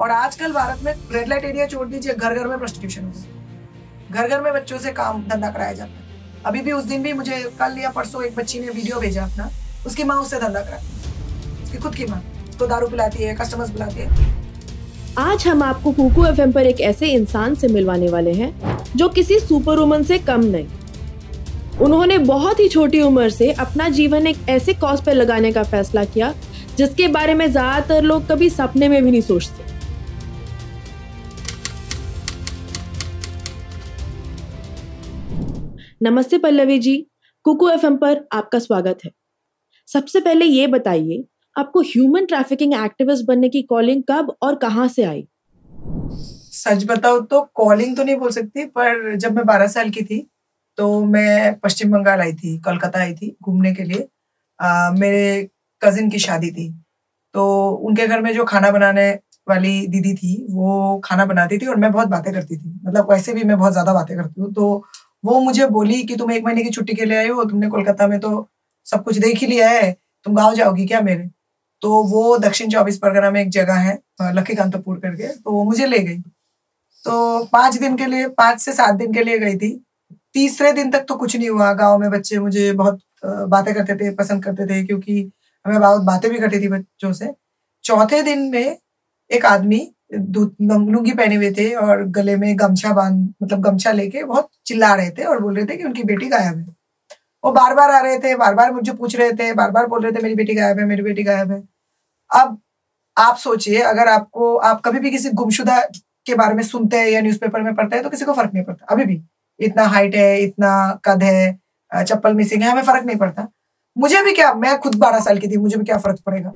और आजकल भारत में रेड लाइट एरिया छोड़ दीजिए, घर घर में प्रोस्टिट्यूशन हो गई, घर घर में बच्चों से काम धंधा कराया जाता है। अभी भी उस दिन भी मुझे कल या परसों एक बच्ची ने वीडियो भेजा अपना, उसकी माँ उससे धंधा कराती, उसकी खुद की माँ तो दारू पिलाती है, कस्टमर्स बुलाती है। आज हम आपको कुकू एफएम पर एक ऐसे इंसान से मिलवाने वाले हैं जो किसी सुपर वुमन से कम नहीं। उन्होंने बहुत ही छोटी उम्र से अपना जीवन एक ऐसे कॉज पर लगाने का फैसला किया जिसके बारे में ज्यादातर लोग कभी सपने में भी नहीं सोचते। नमस्ते पल्लवी जी, कुकू एफएम पर आपका स्वागत है। सबसे पहले ये बताइए, आपको ह्यूमन ट्रैफिकिंग एक्टिविस्ट बनने की कॉलिंग कब और कहां से आई? सच बताओ तो कॉलिंग तो नहीं बोल सकती, पर जब मैं 12 साल की थी तो मैं पश्चिम बंगाल आई थी, कोलकाता आई थी घूमने के लिए। मेरे कजिन की शादी थी, तो उनके घर में जो खाना बनाने वाली दीदी थी वो खाना बनाती थी और मैं बहुत बातें करती थी। मतलब वैसे भी मैं बहुत ज्यादा बातें करती हूँ। तो वो मुझे बोली कि तुम 1 महीने की छुट्टी के लिए आई हो, तुमने कोलकाता में तो सब कुछ देख ही लिया है, तुम गाँव जाओगी क्या मेरे? तो वो दक्षिण 24 परगना में एक जगह है लक्कीकांतपुर करके, तो वो मुझे ले गई। तो 5 दिन के लिए, 5 से 7 दिन के लिए गई थी। तीसरे दिन तक तो कुछ नहीं हुआ। गांव में बच्चे मुझे बहुत बातें करते थे, पसंद करते थे, क्योंकि मैं बहुत बातें भी करती थी बच्चों से। चौथे दिन में एक आदमी लुंगी पहने हुए थे और गले में गमछा मतलब गमछा लेके बहुत चिल्ला रहे थे और बोल रहे थे कि उनकी बेटी गायब है। वो बार बार आ रहे थे, बार बार मुझे पूछ रहे थे, बार बार बोल रहे थे मेरी बेटी गायब है, मेरी बेटी गायब है। अब आप सोचिए, अगर आप कभी भी किसी गुमशुदा के बारे में सुनते हैं या न्यूज़पेपर में पढ़ते हैं तो किसी को फर्क नहीं पड़ता। अभी भी इतना हाइट है, इतना कद है, चप्पल मिसिंग है, हमें फर्क नहीं पड़ता। मुझे भी क्या, मैं खुद 12 साल की थी, मुझे भी क्या फर्क पड़ेगा।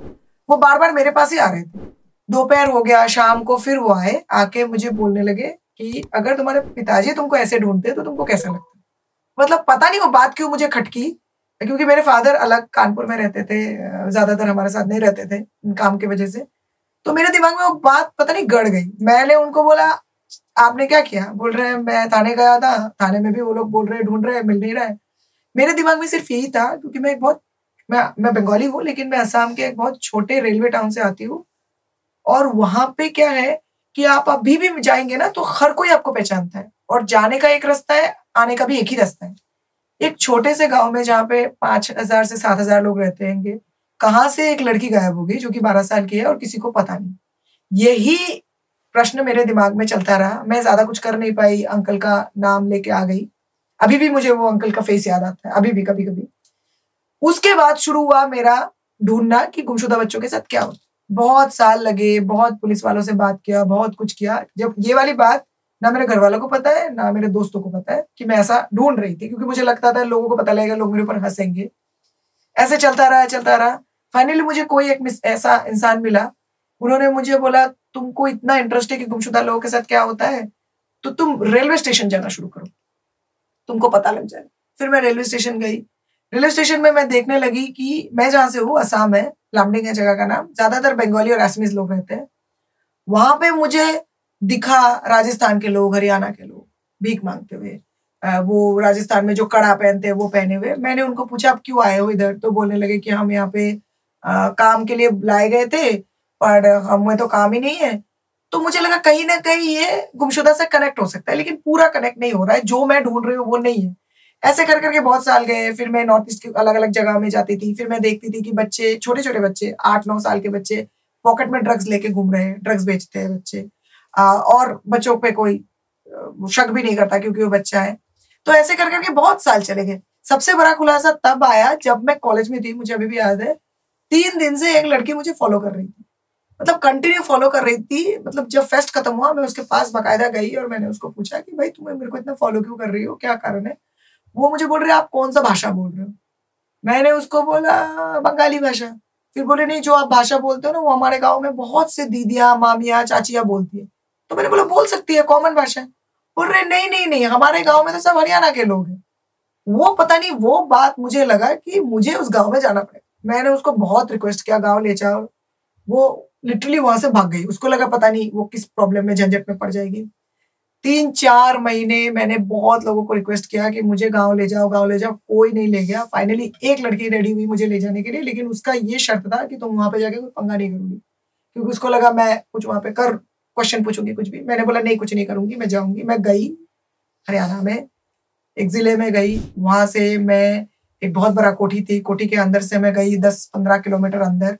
वो बार बार मेरे पास ही आ रहे थे। दोपहर हो गया, शाम को फिर वो आए, आके मुझे बोलने लगे कि अगर तुम्हारे पिताजी तुमको ऐसे ढूंढते तो तुमको कैसा लगता? मतलब पता नहीं वो बात क्यों मुझे खटकी, क्योंकि मेरे फादर अलग कानपुर में रहते थे, ज्यादातर हमारे साथ नहीं रहते थे काम की वजह से। तो मेरे दिमाग में वो बात पता नहीं गड़ गई। मैंने उनको बोला आपने क्या किया? बोल रहे हैं मैं थाने गया था, थाने में भी वो लोग बोल रहे हैं ढूंढ रहे हैं, मिल नहीं रहा है। मेरे दिमाग में सिर्फ यही था, क्योंकि मैं बंगाली हूँ, लेकिन मैं असम के एक बहुत छोटे रेलवे टाउन से आती हूँ। और वहां पे क्या है कि आप अभी भी जाएंगे ना तो हर कोई आपको पहचानता है, और जाने का एक रास्ता है, आने का भी एक ही रास्ता है। एक छोटे से गांव में जहाँ पे 5,000 से 7,000 लोग रहते हैं, कहाँ से एक लड़की गायब हो गई जो कि 12 साल की है और किसी को पता नहीं? यही प्रश्न मेरे दिमाग में चलता रहा। मैं ज्यादा कुछ कर नहीं पाई, अंकल का नाम लेके आ गई। अभी भी मुझे वो अंकल का फेस याद आता है, अभी भी कभी कभी। उसके बाद शुरू हुआ मेरा ढूंढना कि गुमशुदा बच्चों के साथ क्या होता। बहुत साल लगे, बहुत पुलिस वालों से बात किया, बहुत कुछ किया। जब ये वाली बात ना मेरे घर वालों को पता है ना मेरे दोस्तों को पता है कि मैं ऐसा ढूंढ रही थी, क्योंकि मुझे लगता था लोगों को पता लगेगा, लोग मेरे ऊपर हंसेंगे। ऐसे चलता रहा। फाइनली मुझे कोई एक ऐसा इंसान मिला। उन्होंने मुझे बोला तुमको इतना इंटरेस्ट है कि गुमशुदा लोगों के साथ क्या होता है, तो तुम रेलवे स्टेशन जाना शुरू करो, तुमको पता लग जाएगा। फिर मैं रेलवे स्टेशन गई। रेलवे स्टेशन में मैं देखने लगी कि मैं जहाँ से हूँ, असम है, लामडिंग है जगह का नाम, ज्यादातर बंगाली और असमीज लोग रहते हैं। वहां पे मुझे दिखा राजस्थान के लोग, हरियाणा के लोग भीख मांगते हुए, वो राजस्थान में जो कड़ा पहनते हैं वो पहने हुए। मैंने उनको पूछा आप क्यों आए हो इधर? तो बोलने लगे कि हम यहाँ पे काम के लिए बुलाए गए थे, पर हमें तो काम ही नहीं है। तो मुझे लगा कहीं ना कहीं ये गुमशुदा से कनेक्ट हो सकता है, लेकिन पूरा कनेक्ट नहीं हो रहा है, जो मैं ढूंढ रही हूँ वो नहीं है। ऐसे कर करके बहुत साल गए। फिर मैं नॉर्थ ईस्ट की अलग अलग जगह में जाती थी। फिर मैं देखती थी कि बच्चे, छोटे छोटे बच्चे, 8-9 साल के बच्चे पॉकेट में ड्रग्स लेके घूम रहे हैं, ड्रग्स बेचते हैं बच्चे। और बच्चों पे कोई शक भी नहीं करता क्योंकि वो बच्चा है। तो ऐसे कर करके बहुत साल चले गए। सबसे बड़ा खुलासा तब आया जब मैं कॉलेज में थी, मुझे अभी भी याद है। 3 दिन से एक लड़की मुझे फॉलो कर रही थी, मतलब कंटिन्यू फॉलो कर रही थी। मतलब जब फेस्ट खत्म हुआ मैं उसके पास बाकायदा गई और मैंने उसको पूछा कि भाई तुम्हें मेरे को इतना फॉलो क्यों कर रही हो, क्या कारण है? वो मुझे बोल रहे आप कौन सा भाषा बोल रहे हो? मैंने उसको बोला बंगाली भाषा। फिर बोले नहीं, जो आप भाषा बोलते हो ना वो हमारे गांव में बहुत से दीदियां, मामियां, चाचियां बोलती है। तो मैंने बोला बोल सकती है, कॉमन भाषा है। बोल रहे नहीं नहीं नहीं, हमारे गांव में तो सब हरियाणा के लोग हैं। वो पता नहीं, वो बात मुझे लगा कि मुझे उस गांव में जाना पड़ेगा। मैंने उसको बहुत रिक्वेस्ट किया गांव ले जाओ। वो लिटरली वहां से भाग गई। उसको लगा पता नहीं वो किस प्रॉब्लम में, झंझट में पड़ जाएगी। 3-4 महीने मैंने बहुत लोगों को रिक्वेस्ट किया कि मुझे गांव ले जाओ, गांव ले जाओ, कोई नहीं ले गया। फाइनली एक लड़की रेडी हुई मुझे ले जाने के लिए, लेकिन उसका ये शर्त था कि तुम वहां पे जाके कोई पंगा नहीं करोगी, क्योंकि उसको लगा मैं कुछ वहां पे कर क्वेश्चन पूछूंगी कुछ भी। मैंने बोला नहीं कुछ नहीं करूंगी, मैं जाऊंगी। मैं गई हरियाणा में, एक जिले में गई। वहां से मैं, एक बहुत बड़ा कोठी थी, कोठी के अंदर से मैं गई 10-15 किलोमीटर अंदर।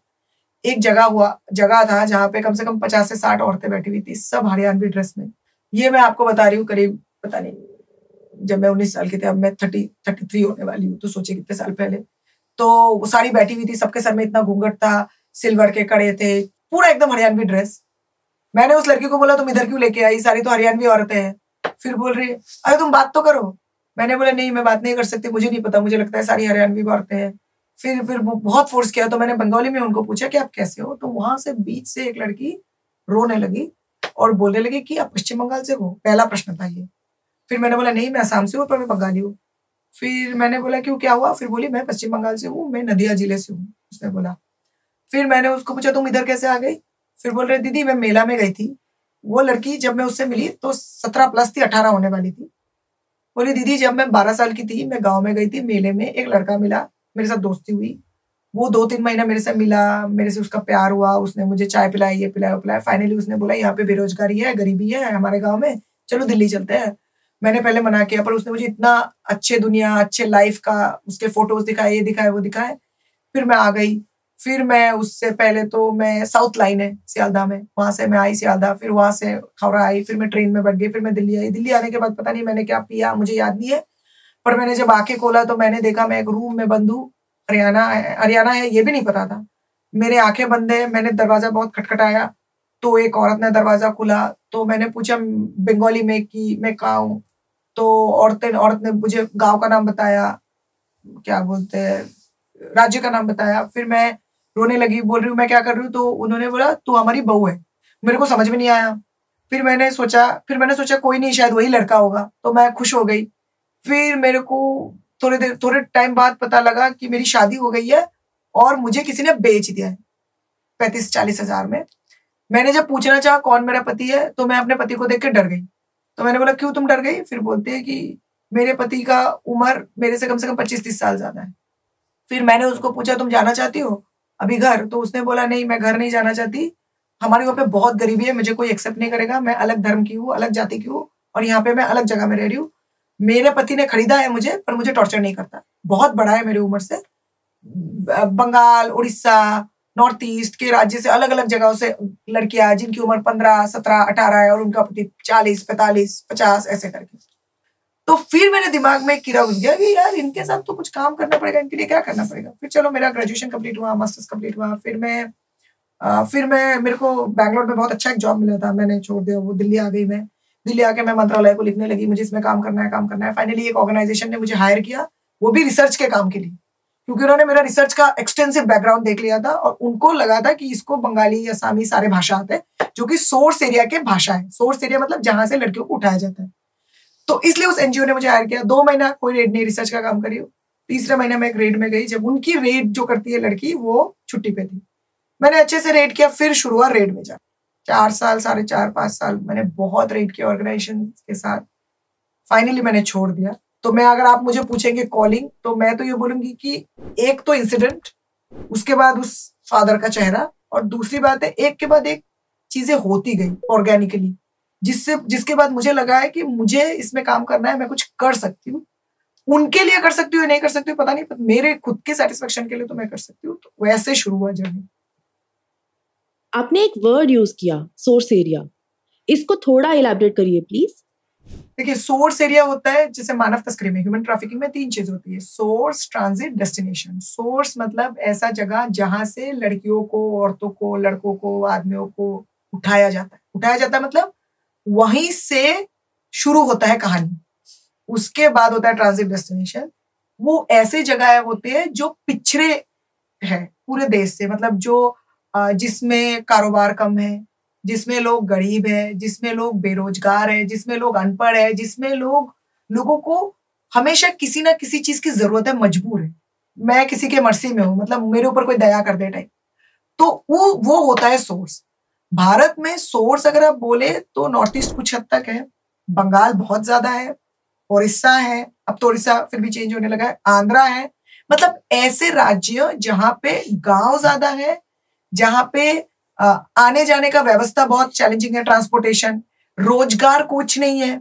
एक जगह था जहाँ पे कम से कम 50 से 60 औरतें बैठी हुई थी, सब हरियाणवी ड्रेस में। ये मैं आपको बता रही हूँ करीब, पता नहीं, जब मैं 19 साल की थी, अब मैं 33 होने वाली हूँ, तो सोचिए कितने साल पहले। तो वो सारी बैठी हुई थी, सबके सर में इतना घूंघट था, सिल्वर के कड़े थे, पूरा एकदम हरियाणवी ड्रेस। मैंने उस लड़की को बोला तुम इधर क्यों लेके आई, सारी तो हरियाणवी औरतें हैं। फिर बोल रही है अरे तुम बात तो करो। मैंने बोला नहीं मैं बात नहीं कर सकती, मुझे नहीं पता, मुझे लगता है सारी हरियाणवी औरतें हैं। फिर वो बहुत फोर्स किया, तो मैंने बंगाली में उनको पूछा कि आप कैसे हो। तो वहां से बीच से एक लड़की रोने लगी और बोलने लगी कि आप पश्चिम बंगाल से हो। पहला प्रश्न था ये। फिर मैंने बोला नहीं मैं असम से हूँ पर मैं बंगाली हूँ। फिर मैंने बोला क्यों क्या हुआ। फिर बोली मैं पश्चिम बंगाल से हूँ, मैं नदिया जिले से हूँ, उसने बोला। फिर मैंने उसको पूछा तुम इधर कैसे आ गई। फिर बोल रहे दीदी मैं मेला में गई थी। वो लड़की जब मैं उससे मिली तो 17 प्लस थी, 18 होने वाली थी। बोली दीदी जब मैं 12 साल की थी, मैं गाँव में गई थी, मेले में एक लड़का मिला, मेरे साथ दोस्ती हुई। वो 2-3 महीना मेरे से मिला, मेरे से उसका प्यार हुआ, उसने मुझे चाय पिलाई, ये पिलाया वो पिलाया। फाइनली उसने बोला यहाँ पे बेरोजगारी है, गरीबी है हमारे गाँव में, चलो दिल्ली चलते हैं। मैंने पहले मना किया, पर उसने मुझे इतना अच्छे दुनिया, अच्छे लाइफ का उसके फोटोज दिखाए, ये दिखाए वो दिखाए। फिर मैं आ गई। फिर मैं उससे पहले तो मैं साउथ लाइन है सियालदह में, वहां से मैं आई सियालदह, फिर वहां से हावड़ा आई, फिर मैं ट्रेन में बैठ गई, फिर मैं दिल्ली आई। दिल्ली आने के बाद पता नहीं मैंने क्या पिया, मुझे याद नहीं है, पर मैंने जब आंखें खोला तो मैंने देखा मैं एक रूम में बंद हूँ। हरियाणा है ये भी नहीं पता था। मेरे आंखें बंद है, मैंने दरवाजा बहुत खटखटाया, तो एक औरत ने दरवाजा खुला। तो मैंने पूछा बंगाली में कि मैं कहाँ हूँ। तो औरत ने मुझे गांव का नाम बताया, क्या बोलते हैं, राज्य का नाम बताया। फिर मैं रोने लगी, बोल रही हूँ मैं क्या कर रही हूँ। तो उन्होंने बोला तू हमारी बहू है। मेरे को समझ में नहीं आया। फिर मैंने सोचा कोई नहीं, शायद वही लड़का होगा, तो मैं खुश हो गई। फिर मेरे को थोड़े टाइम बाद पता लगा कि मेरी शादी हो गई है और मुझे किसी ने बेच दिया है 35-40 हजार में। मैंने जब पूछना चाहा कौन मेरा पति है, तो मैं अपने पति को देख के डर गई। तो मैंने बोला क्यों तुम डर गई। फिर बोलते हैं कि मेरे पति का उम्र मेरे से कम 25-30 साल ज्यादा है। फिर मैंने उसको पूछा तुम जाना चाहती हो अभी घर। तो उसने बोला नहीं मैं घर नहीं जाना चाहती, हमारे वहाँ पे बहुत गरीबी है, मुझे कोई एक्सेप्ट नहीं करेगा, मैं अलग धर्म की हूँ, अलग जाति की हूँ, और यहाँ पे मैं अलग जगह में रह रही हूँ। मेरे पति ने खरीदा है मुझे, पर मुझे टॉर्चर नहीं करता, बहुत बड़ा है मेरी उम्र से, बंगाल, उड़ीसा, नॉर्थ ईस्ट के राज्य से, अलग अलग जगहों से लड़कियां जिनकी उम्र 15, 17, 18 है और उनका पति 40, 45, 50 ऐसे करके। तो फिर मेरे दिमाग में कीड़ा घुस गया कि यार इनके साथ तो कुछ काम करना पड़ेगा, इनके लिए क्या करना पड़ेगा। फिर चलो मेरा ग्रेजुएशन कंप्लीट हुआ, मास्टर्स कंप्लीट हुआ। फिर मेरे को बैंगलोर में बहुत अच्छा एक जॉब मिला था, मैंने छोड़ दिया वो, दिल्ली आ गई। मैं दिल्ली आके मैं मंत्रालय को लिखने लगी, मुझे इसमें काम करना है। फाइनली एक ऑर्गेनाइजेशन ने मुझे हायर किया, वो भी रिसर्च के काम के लिए, क्योंकि उन्होंने मेरा रिसर्च का एक्सटेंसिव बैकग्राउंड देख लिया था और उनको लगा था कि इसको बंगाली, असमी सारे भाषा आते हैं, जो कि सोर्स एरिया के भाषा है। सोर्स एरिया मतलब जहां से लड़कियों को उठाया जाता है। तो इसलिए उस एनजीओ ने मुझे हायर किया। 2 महीना कोई रेड नहीं, रिसर्च का काम करी। तीसरे महीने में एक रेड में गई, जब उनकी रेड जो करती है लड़की, वो छुट्टी पे थी। मैंने अच्छे से रेड किया, फिर शुरू हुआ रेड में जा 4 साल, 4.5 साल मैंने बहुत रेड किया ऑर्गेनाइजेशन के साथ। फाइनली मैंने छोड़ दिया। तो मैं, अगर आप मुझे पूछेंगे कॉलिंग, तो मैं तो ये बोलूंगी कि एक तो इंसिडेंट, उसके बाद उस फादर का चेहरा, और दूसरी बात है एक के बाद एक चीजें होती गई ऑर्गेनिकली, जिसके बाद मुझे लगा है कि मुझे इसमें काम करना है, मैं कुछ कर सकती हूँ। उनके लिए कर सकती हूँ या नहीं कर सकती हूँ पता नहीं, पर मेरे खुद के सेटिस्फेक्शन के लिए तो मैं कर सकती हूँ। तो वैसे शुरू हुआ जर्नी। आपने एक वर्ड यूज किया, सोर्स एरिया, इसको थोड़ा इलैबोरेट करिए प्लीज। देखिए, सोर्स एरिया होता है, जैसे मानव तस्करी में, ह्यूमन ट्रैफिकिंग में 3 चीज होती है: सोर्स, ट्रांजिट, डेस्टिनेशन। सोर्स मतलब ऐसा जगह जहां से लड़कियों को, औरतों को, लड़कों को, आदमियों को उठाया जाता है मतलब वहीं से शुरू होता है कहानी। उसके बाद होता है ट्रांजिट, डेस्टिनेशन। वो ऐसे जगह होते हैं जो पिछड़े है पूरे देश से, मतलब जो जिसमें कारोबार कम है, जिसमें लोग गरीब है, जिसमें लोग बेरोजगार है, जिसमें लोग अनपढ़ है, जिसमें लोगों को हमेशा किसी ना किसी चीज की जरूरत है, मजबूर है, मैं किसी के मर्जी में हूं, मतलब मेरे ऊपर कोई दया कर दे टाइप। तो वो होता है सोर्स। भारत में सोर्स अगर आप बोले तो नॉर्थ ईस्ट कुछ हद तक है, बंगाल बहुत ज्यादा है, उड़ीसा है, अब तो उड़ीसा फिर भी चेंज होने लगा है, आंध्रा है, मतलब ऐसे राज्य जहां पे गांव ज्यादा है, जहां पे आने जाने का व्यवस्था बहुत चैलेंजिंग है, ट्रांसपोर्टेशन, रोजगार कुछ नहीं है।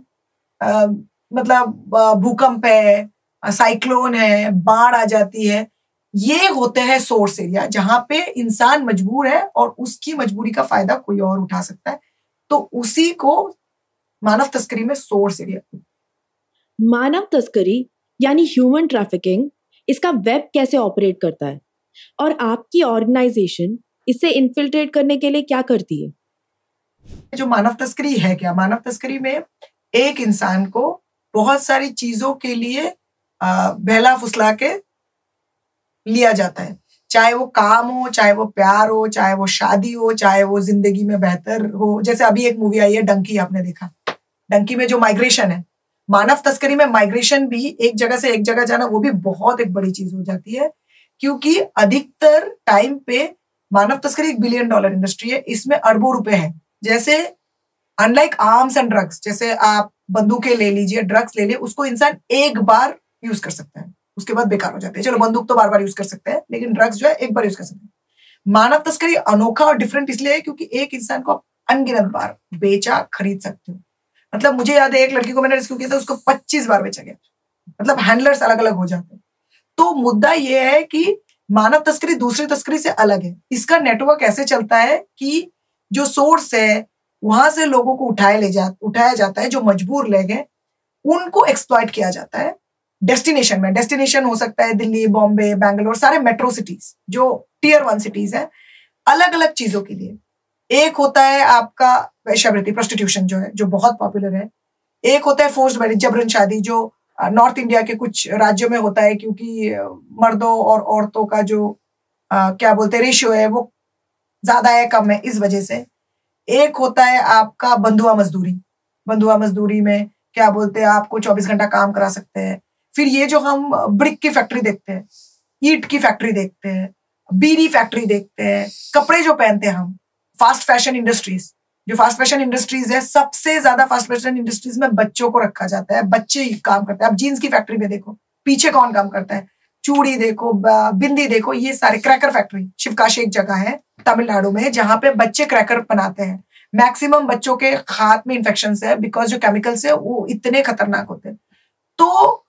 मतलब भूकंप है, साइक्लोन है, बाढ़ आ जाती है, ये होते हैं सोर्स एरिया जहां पे इंसान मजबूर है और उसकी मजबूरी का फायदा कोई और उठा सकता है। तो उसी को मानव तस्करी में सोर्स एरिया। मानव तस्करी यानी ह्यूमन ट्रैफिकिंग, इसका वेब कैसे ऑपरेट करता है और आपकी ऑर्गेनाइजेशन इसे इन्फिल्ट्रेट करने के लिए क्या करती है? जो मानव तस्करी है क्या, मानव तस्करी में एक इंसान को बहुत सारी चीजों के लिए बहला फुसला के लिया जाता है, चाहे वो काम हो, चाहे वो प्यार हो, चाहे वो शादी हो, चाहे वो जिंदगी में बेहतर हो। जैसे अभी एक मूवी आई है डंकी, आपने देखा? डंकी में जो माइग्रेशन है, मानव तस्करी में माइग्रेशन भी, एक जगह से एक जगह जाना, वो भी बहुत एक बड़ी चीज हो जाती है, क्योंकि अधिकतर टाइम पे मानव तस्करी $1 बिलियन इंडस्ट्री है, इसमें अरबों रुपए हैं। जैसे अनलाइक आर्म्स एंड ड्रग्स, जैसे आप बंदूकें ले लीजिए, ड्रग्स ले लीजिए, उसको इंसान एक बार यूज कर सकता है, उसके बाद बेकार हो जाते हैं। चलो बंदूक तो बार बार यूज कर सकते हैं, लेकिन ड्रग्स जो है एक बार यूज कर सकते हैं। मानव तस्करी अनोखा और डिफरेंट इसलिए है क्योंकि एक इंसान को आप अनगिनत बार बेचा खरीद सकते हो। मतलब मुझे याद है एक लड़की को मैंने रेस्क्यू किया था, उसको 25 बार बेचा गया। मतलब हैंडलर्स अलग अलग हो जाते हैं। तो मुद्दा यह है कि मानव तस्करी दूसरी तस्करी से अलग है। इसका नेटवर्क ऐसे चलता है कि जो सोर्स है वहां से लोगों को उठाया जाता है, जो मजबूर लोग हैं उनको एक्सप्लॉइट किया जाता है डेस्टिनेशन में। डेस्टिनेशन हो सकता है दिल्ली, बॉम्बे, बैंगलोर, सारे मेट्रो सिटीज जो Tier 1 सिटीज है, अलग अलग चीजों के लिए। एक होता है आपका वेश्यावृत्ति, प्रोस्टिट्यूशन जो है, जो बहुत पॉपुलर है। एक होता है फोर्स्ड मैरिज, जबरन शादी, जो नॉर्थ इंडिया के कुछ राज्यों में होता है, क्योंकि मर्दों और औरतों का जो क्या बोलते हैं रेशियो है वो ज्यादा है कम है, इस वजह से। एक होता है आपका बंधुआ मजदूरी। बंधुआ मजदूरी में क्या बोलते हैं, आपको 24 घंटा काम करा सकते हैं। फिर ये जो हम ब्रिक की फैक्ट्री देखते हैं, ईट की फैक्ट्री देखते हैं, बीड़ी फैक्ट्री देखते हैं, कपड़े जो पहनते हैं हम, फास्ट फैशन इंडस्ट्रीज, जो फास्ट फैशन इंडस्ट्रीज है, सबसे ज्यादा फास्ट फैशन इंडस्ट्रीज में बच्चों को रखा जाता है, बच्चे ही काम करते हैं। अब जीन्स की फैक्ट्री में देखो पीछे कौन काम करता है, चूड़ी देखो, बिंदी देखो, ये सारे क्रैकर फैक्ट्री। शिवकाशी एक जगह है तमिलनाडु में जहां पे बच्चे क्रैकर बनाते हैं। मैक्सिमम बच्चों के हाथ में इन्फेक्शन है, बिकॉज जो केमिकल्स है वो इतने खतरनाक होते हैं। तो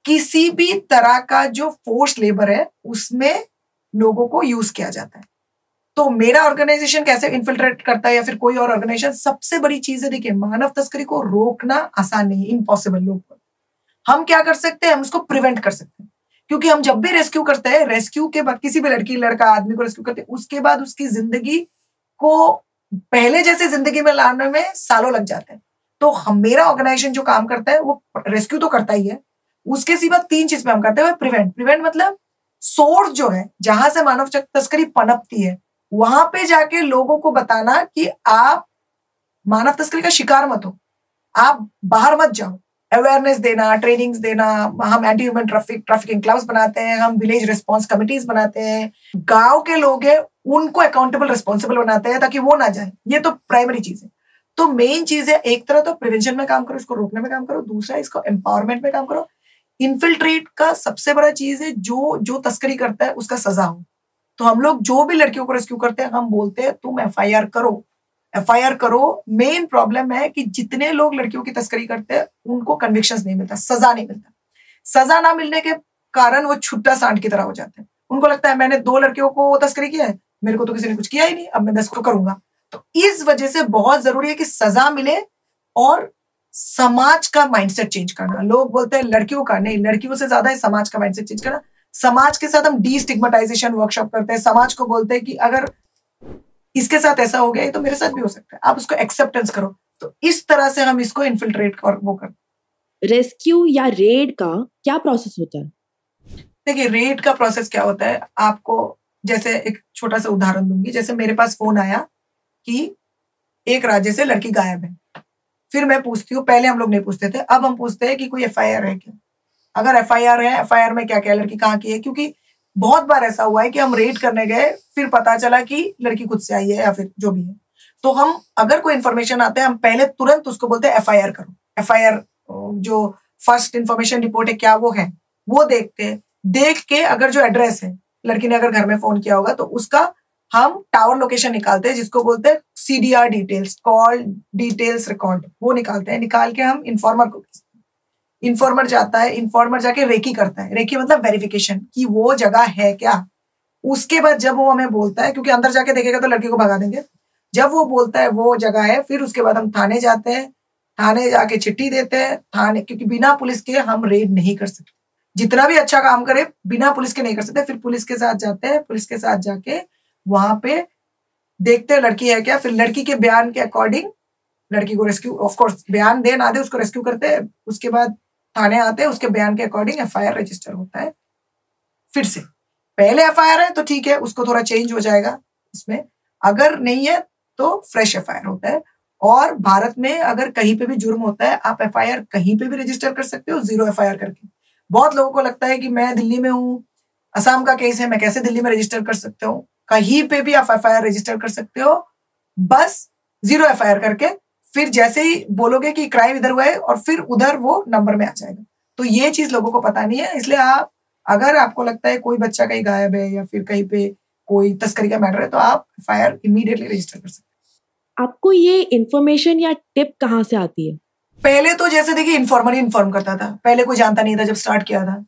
किसी भी तरह का जो फोर्स लेबर है उसमें लोगों को यूज किया जाता है। तो मेरा ऑर्गेनाइजेशन कैसे इन्फिल्ट्रेट करता है या फिर कोई और ऑर्गेनाइजेशन, सबसे बड़ी चीज है, देखिए मानव तस्करी को रोकना आसान नहीं, इम्पॉसिबल। लोग हम क्या कर सकते हैं, हम उसको प्रिवेंट कर सकते हैं। क्योंकि हम जब भी रेस्क्यू करते हैं, रेस्क्यू के बाद किसी भी लड़की लड़का आदमी को रेस्क्यू करते हैं, उसके बाद उसकी जिंदगी को पहले जैसे जिंदगी में लाने में सालों लग जाते हैं। तो मेरा ऑर्गेनाइजेशन जो काम करता है वो रेस्क्यू तो करता ही है, उसके सिवा 3 चीज में हम करते हैं। प्रिवेंट, प्रिवेंट मतलब सोर्स जो है जहां से मानव तस्करी पनपती है, वहां पे जाके लोगों को बताना कि आप मानव तस्करी का शिकार मत हो, आप बाहर मत जाओ। अवेयरनेस देना, ट्रेनिंग्स देना। हम एंटी ह्यूमन ट्रैफिकिंग क्लब्स बनाते हैं, हम विलेज रिस्पॉन्स कमिटीज बनाते हैं, गांव के लोग हैं उनको अकाउंटेबल रिस्पॉन्सिबल बनाते हैं ताकि वो ना जाए। ये तो प्राइमरी चीज है। तो मेन चीज है, एक तरह तो प्रिवेंशन में काम करो, इसको रोकने में काम करो, दूसरा इसको एम्पावरमेंट में काम करो। इन्फिल्ट्रेट का सबसे बड़ा चीज है जो तस्करी करता है उसका सजा हो। तो हम लोग जो भी लड़कियों को रेस्क्यू करते हैं, हम बोलते हैं तुम FIR करो, FIR करो। मेन प्रॉब्लम है कि जितने लोग लड़कियों की तस्करी करते हैं उनको कन्विक्शंस नहीं मिलता, सजा नहीं मिलता। सजा ना मिलने के कारण वो छुट्टा सांड की तरह हो जाते हैं। उनको लगता है मैंने 2 लड़कियों को तस्करी किया है, मेरे को तो किसी ने कुछ किया ही नहीं, अब मैं 10 को करूंगा। तो इस वजह से बहुत जरूरी है कि सजा मिले और समाज का माइंडसेट चेंज करना। लोग बोलते हैं लड़कियों का नहीं, लड़कियों से ज्यादा है समाज का माइंडसेट चेंज करना। समाज के साथ हम डीस्टिग्मेटाइजेशन वर्कशॉप करते हैं। समाज को बोलते हैं कि अगर इसके साथ ऐसा हो गया तो मेरे साथ भी हो सकता है, आप उसको एक्सेप्टेंस करो। तो इस तरह से हम इसको इन्फिल्ट्रेट और वो करते। रेस्क्यू या रेड का क्या प्रोसेस होता है? देखिए रेड का प्रोसेस क्या होता है, आपको जैसे एक छोटा सा उदाहरण दूंगी। जैसे मेरे पास फोन आया कि एक राज्य से लड़की गायब है, फिर मैं पूछती हूँ, पहले हम लोग नहीं पूछते थे, अब हम पूछते हैं कि कोई FIR है क्या। अगर FIR है, FIR में क्या क्या, लड़की कहाँ की है। क्योंकि बहुत बार ऐसा हुआ है कि हम रेड करने गए, फिर पता चला कि लड़की खुद से आई है या फिर जो भी है। तो हम अगर कोई इन्फॉर्मेशन आता है, हम पहले तुरंत उसको बोलते हैं FIR करो। FIR जो फर्स्ट इन्फॉर्मेशन रिपोर्ट है क्या वो है, वो देखते हैं। देख के अगर जो एड्रेस है, लड़की ने अगर घर में फोन किया होगा तो उसका हम टावर लोकेशन निकालते हैं, जिसको बोलते हैं CDR details, call details record, वो निकालते हैं। निकाल के हम इन्फॉर्मर को, इन्फॉर्मर जाता है, इन्फॉर्मर जाके रेकी करता है। रेकी मतलब वेरिफिकेशन कि वो जगह है क्या। उसके बाद जब वो हमें बोलता है, क्योंकि अंदर जाके देखेगा तो लड़की को भगा देंगे, जब वो बोलता है वो जगह है, फिर उसके बाद हम थाने जाते हैं। थाने जाके चिट्ठी देते हैं। थाने, क्योंकि बिना पुलिस के हम रेड नहीं कर सकते, जितना भी अच्छा काम करे बिना पुलिस के नहीं कर सकते। फिर पुलिस के साथ जाते हैं, पुलिस के साथ जाके वहां पे देखते हैं लड़की है क्या। फिर लड़की के बयान के अकॉर्डिंग लड़की को रेस्क्यू, ऑफ कोर्स बयान दे ना दे उसको रेस्क्यू करते हैं। उसके बाद थाने आते हैं, उसके बयान के अकॉर्डिंग FIR रजिस्टर होता है। फिर से पहले FIR है तो ठीक है, उसको थोड़ा चेंज हो जाएगा इसमें, अगर नहीं है तो फ्रेश FIR होता है। और भारत में अगर कहीं पे भी जुर्म होता है, आप FIR कहीं पे भी रजिस्टर कर सकते हो, 0 FIR करके। बहुत लोगों को लगता है कि मैं दिल्ली में हूँ, असम का केस है, मैं कैसे दिल्ली में रजिस्टर कर सकता हूँ। कहीं पे भी आप FIR रजिस्टर कर सकते हो, बस 0 FIR करके। फिर जैसे ही बोलोगे कि क्राइम इधर हुआ है, और फिर उधर वो नंबर में आ जाएगा। तो ये चीज लोगों को पता नहीं है। इसलिए आप, अगर आपको लगता है कोई बच्चा कहीं गायब है या फिर कहीं पे कोई तस्करी का मैटर है, तो आप FIR इमीडिएटली रजिस्टर कर सकते हैं। आपको ये इन्फॉर्मेशन या टिप कहाँ से आती है? पहले तो जैसे देखिए इन्फॉर्मर ही इन्फॉर्म करता था, पहले कोई जानता नहीं था जब स्टार्ट किया था।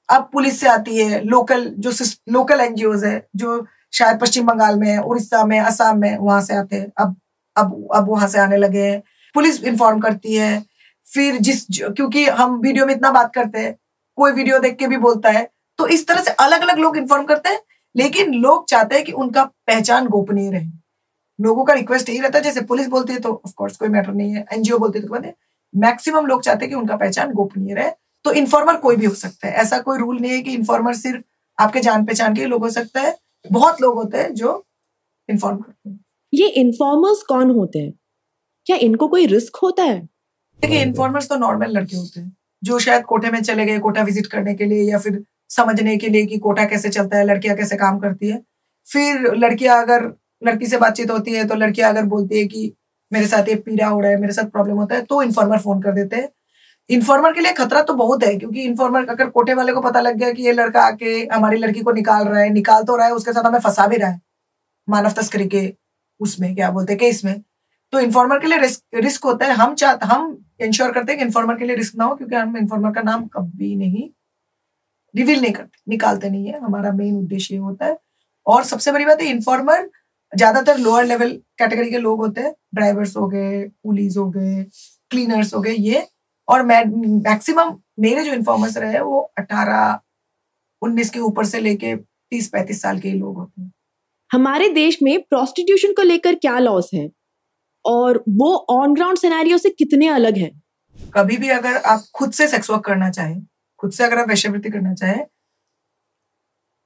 अब पुलिस से आती है, लोकल NGOs है जो शायद पश्चिम बंगाल में, उड़ीसा में, असम में, वहां से आते हैं। अब वहां से आने लगे हैं। पुलिस इन्फॉर्म करती है। फिर क्योंकि हम वीडियो में इतना बात करते हैं, कोई वीडियो देख के भी बोलता है, तो इस तरह से अलग अलग लोग इन्फॉर्म करते हैं। लेकिन लोग चाहते हैं कि उनका पहचान गोपनीय रहे। लोगों का रिक्वेस्ट यही रहता है, जैसे पुलिस बोलती है तो ऑफ कोर्स कोई मैटर नहीं है, NGO बोलती है तो मैक्सिमम लोग चाहते हैं कि उनका पहचान गोपनीय रहे। तो इन्फॉर्मर कोई भी हो सकता है, ऐसा कोई रूल नहीं है कि इन्फॉर्मर सिर्फ आपके जान पहचान के लोग हो सकता है। बहुत लोग होते हैं जो इन्फॉर्म करते हैं। ये इन्फॉर्मर्स कौन होते हैं? क्या इनको कोई रिस्क होता है? देखिए इन्फॉर्मर्स तो नॉर्मल लड़के होते हैं जो शायद कोटे में चले गए, कोटा विजिट करने के लिए, या फिर समझने के लिए कि कोटा कैसे चलता है, लड़कियां कैसे काम करती है। फिर लड़की से बातचीत होती है तो लड़कियां अगर बोलती है कि मेरे साथ ये पीड़ा हो रहा है, मेरे साथ प्रॉब्लम होता है, तो इन्फॉर्मर फोन कर देते हैं। इन्फॉर्मर के लिए खतरा तो बहुत है, क्योंकि इन्फॉर्मर अगर कोटे वाले को पता लग गया कि ये लड़का आके हमारी लड़की को निकाल तो रहा है, उसके साथ हमें फंसा भी रहा है मानव तस्करी के उसमें, क्या बोलते हैं, केस में, तो इन्फॉर्मर के लिए रिस्क होता है। हम इंश्योर करते हैं कि इन्फॉर्मर के लिए रिस्क ना हो, क्योंकि हम इन्फॉर्मर का नाम कभी नहीं रिवील नहीं करते, निकालते नहीं है। हमारा मेन उद्देश्य ये होता है। और सबसे बड़ी बात है, इन्फॉर्मर ज्यादातर लोअर लेवल कैटेगरी के लोग होते हैं, ड्राइवर्स हो गए, पुलिस हो गए, क्लीनर्स हो गए, ये। और मैक्सिमम मेरे जो इन्फॉर्मर्स रहे वो 18-19 के ऊपर से लेके 30-35 साल के लोग होते हैं। हमारे देश में प्रोस्टिट्यूशन को लेकर क्या लॉस है और वो ऑन ग्राउंड सिनेरियो से कितने अलग हैं? कभी भी अगर आप खुद से सेक्स वर्क करना चाहे, खुद से अगर आप वेश्यावृत्ति करना चाहे,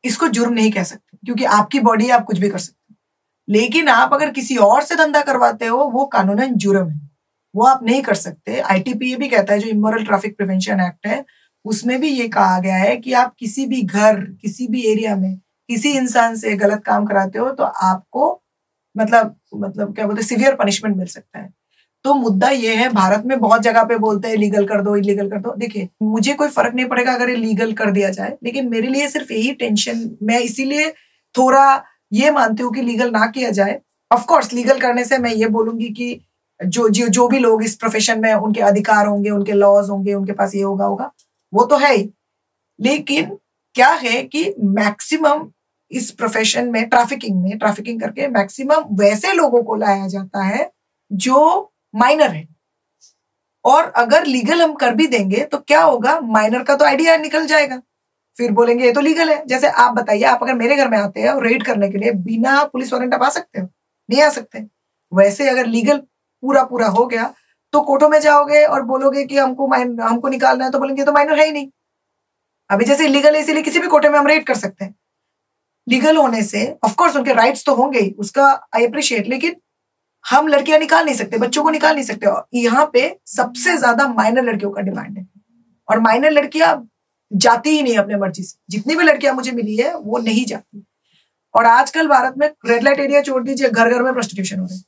इसको जुर्म नहीं कह सकते, क्योंकि आपकी बॉडी आप कुछ भी कर सकते हो। लेकिन आप अगर किसी और से धंधा करवाते हो, वो कानूनन जुर्म है, वो आप नहीं कर सकते। ITPA भी कहता है, जो इमोरल ट्रैफिक प्रिवेंशन एक्ट है, उसमें भी ये कहा गया है कि आप किसी भी घर, किसी भी एरिया में किसी इंसान से गलत काम कराते हो तो आपको मतलब क्या बोलते हैं, सीवियर पनिशमेंट मिल सकता है। तो मुद्दा ये है, भारत में बहुत जगह पे बोलते हैं लीगल कर दो, इलीगल कर दो। देखिए मुझे कोई फर्क नहीं पड़ेगा अगर ये लीगल कर दिया जाए, लेकिन मेरे लिए सिर्फ यही टेंशन, मैं इसीलिए थोड़ा ये मानती हूँ कि लीगल ना किया जाए। ऑफ कोर्स लीगल करने से मैं ये बोलूंगी कि जो भी लोग इस प्रोफेशन में, उनके अधिकार होंगे, उनके लॉज होंगे, उनके पास ये होगा, वो तो है ही। लेकिन क्या है कि मैक्सिमम इस प्रोफेशन में ट्रैफिकिंग करके मैक्सिमम वैसे लोगों को लाया जाता है जो माइनर है। और अगर लीगल हम कर भी देंगे तो क्या होगा, माइनर का तो आइडिया निकल जाएगा, फिर बोलेंगे ये तो लीगल है। जैसे आप बताइए, आप अगर मेरे घर में आते हैं और रेड करने के लिए, बिना पुलिस वारंट आप आ सकते हो? नहीं आ सकते। वैसे अगर लीगल पूरा हो गया तो कोर्टों में जाओगे और बोलोगे कि हमको निकालना है, तो बोलेंगे तो माइनर है ही नहीं। अभी जैसे इलीगल है, इसीलिए किसी भी कोर्ट में हम रेड कर सकते हैं। लीगल होने से ऑफकोर्स उनके राइट्स तो होंगे ही, उसका आई अप्रिशिएट, लेकिन हम लड़कियां निकाल नहीं सकते, बच्चों को निकाल नहीं सकते। और यहाँ पे सबसे ज्यादा माइनर लड़कियों का डिमांड है, और माइनर लड़कियां जाती ही नहीं अपने मर्जी से। जितनी भी लड़कियां मुझे मिली है वो नहीं जाती। और आजकल भारत में रेड लाइट एरिया छोड़ दीजिए, घर घर में प्रोस्टिट्यूशन हो रही है,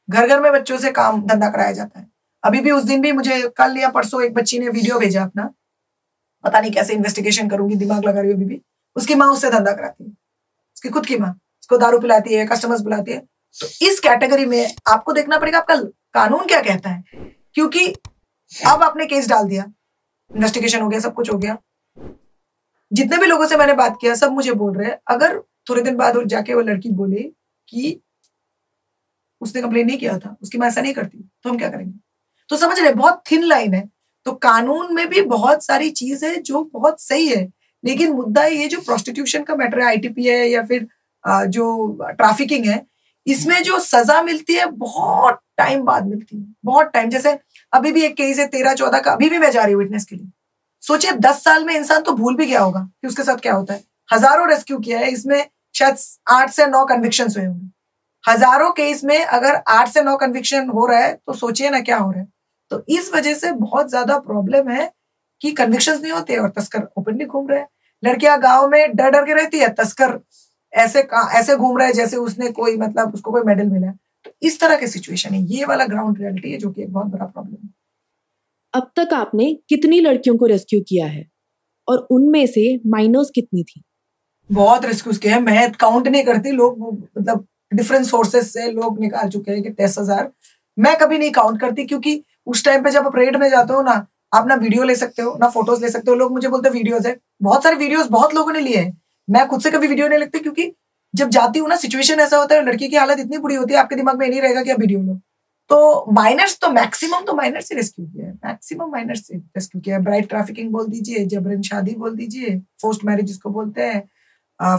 घर घर में बच्चों से काम धंधा कराया जाता है। अभी भी उस दिन भी मुझे कल या परसों एक बच्ची ने वीडियो भेजा अपना, पता नहीं कैसे इन्वेस्टिगेशन करूंगी, दिमाग लगा रही हूँ अभी भी। उसकी माँ उससे धंधा कराती है, उसकी खुद की माँ उसको दारू पिलाती है, कस्टमर्स बुलाती है। तो इस कैटेगरी में आपको देखना पड़ेगा आपका कानून क्या कहता है, क्योंकि अब आपने केस डाल दिया, इन्वेस्टिगेशन हो गया, सब कुछ हो गया। जितने भी लोगों से मैंने बात किया सब मुझे बोल रहे हैं अगर थोड़े दिन बाद जाके वो लड़की बोले कि उसने कंप्लेन नहीं किया था, उसकी मां ऐसा नहीं करती, तो हम क्या करेंगे? तो समझ रहे, बहुत थिन लाइन है। तो कानून में भी बहुत सारी चीज है जो बहुत सही है, लेकिन मुद्दा ये जो प्रोस्टिट्यूशन का मैटर है, आईटीपी है या फिर जो ट्रैफिकिंग है, इसमें जो सजा मिलती है बहुत टाइम बाद मिलती है, बहुत टाइम। जैसे अभी भी एक केस है 13-14 का, अभी भी मैं जा रही हूँ विटनेस के लिए। सोचिए 10 साल में इंसान तो भूल भी गया होगा कि उसके साथ क्या होता है। हजारों रेस्क्यू किया है, इसमें शायद 8 से 9 कन्विक्शन हुए होंगे। हजारों केस में अगर 8 से 9 कन्विक्शन हो रहा है तो सोचिए ना क्या हो रहा है। तो इस वजह से बहुत ज्यादा प्रॉब्लम है कि कन्विक्शंस नहीं होते और तस्कर ओपनली घूम रहे हैं। लड़कियां गांव में डर डर के रहती है, तस्कर ऐसे घूम रहा है जैसे उसने कोई मतलब उसको कोई मेडल मिला है। तो इस तरह की सिचुएशन है, ये वाला ग्राउंड रियलिटी है जो कि एक बहुत बड़ा प्रॉब्लम है। अब तक आपने कितनी लड़कियों को रेस्क्यू किया है और उनमें से माइनर्स कितनी थी? बहुत रेस्क्यूज किए हैं, मैं काउंट नहीं करती। लोग मतलब डिफरेंट सोर्सेज से लोग निकाल चुके हैं कि 10,000। मैं कभी नहीं काउंट करती, क्योंकि उस टाइम पे जब आप रेड में जाते हो ना, आप ना वीडियो ले सकते हो ना फोटोज ले सकते हो। लोग मुझे बोलते हैं वीडियोज है, बहुत सारे वीडियोज बहुत लोगों ने लिए हैं। मैं खुद से कभी वीडियो नहीं लेती, क्योंकि जब जाती हूँ ना सिचुएशन ऐसा होता है, लड़की की हालत इतनी बुरी होती है, आपके दिमाग में नहीं रहेगा कि आप वीडियो लो। तो माइनर्स तो मैक्सिमम तो माइनर्स से रेस्क्यू किया है, मैक्सिमम माइनर्स से रेस्क्यू किया है। ब्राइड ट्रैफिकिंग बोल दीजिए, जबरन शादी बोल दीजिए, फोर्स्ड मैरिज जिसको बोलते हैं,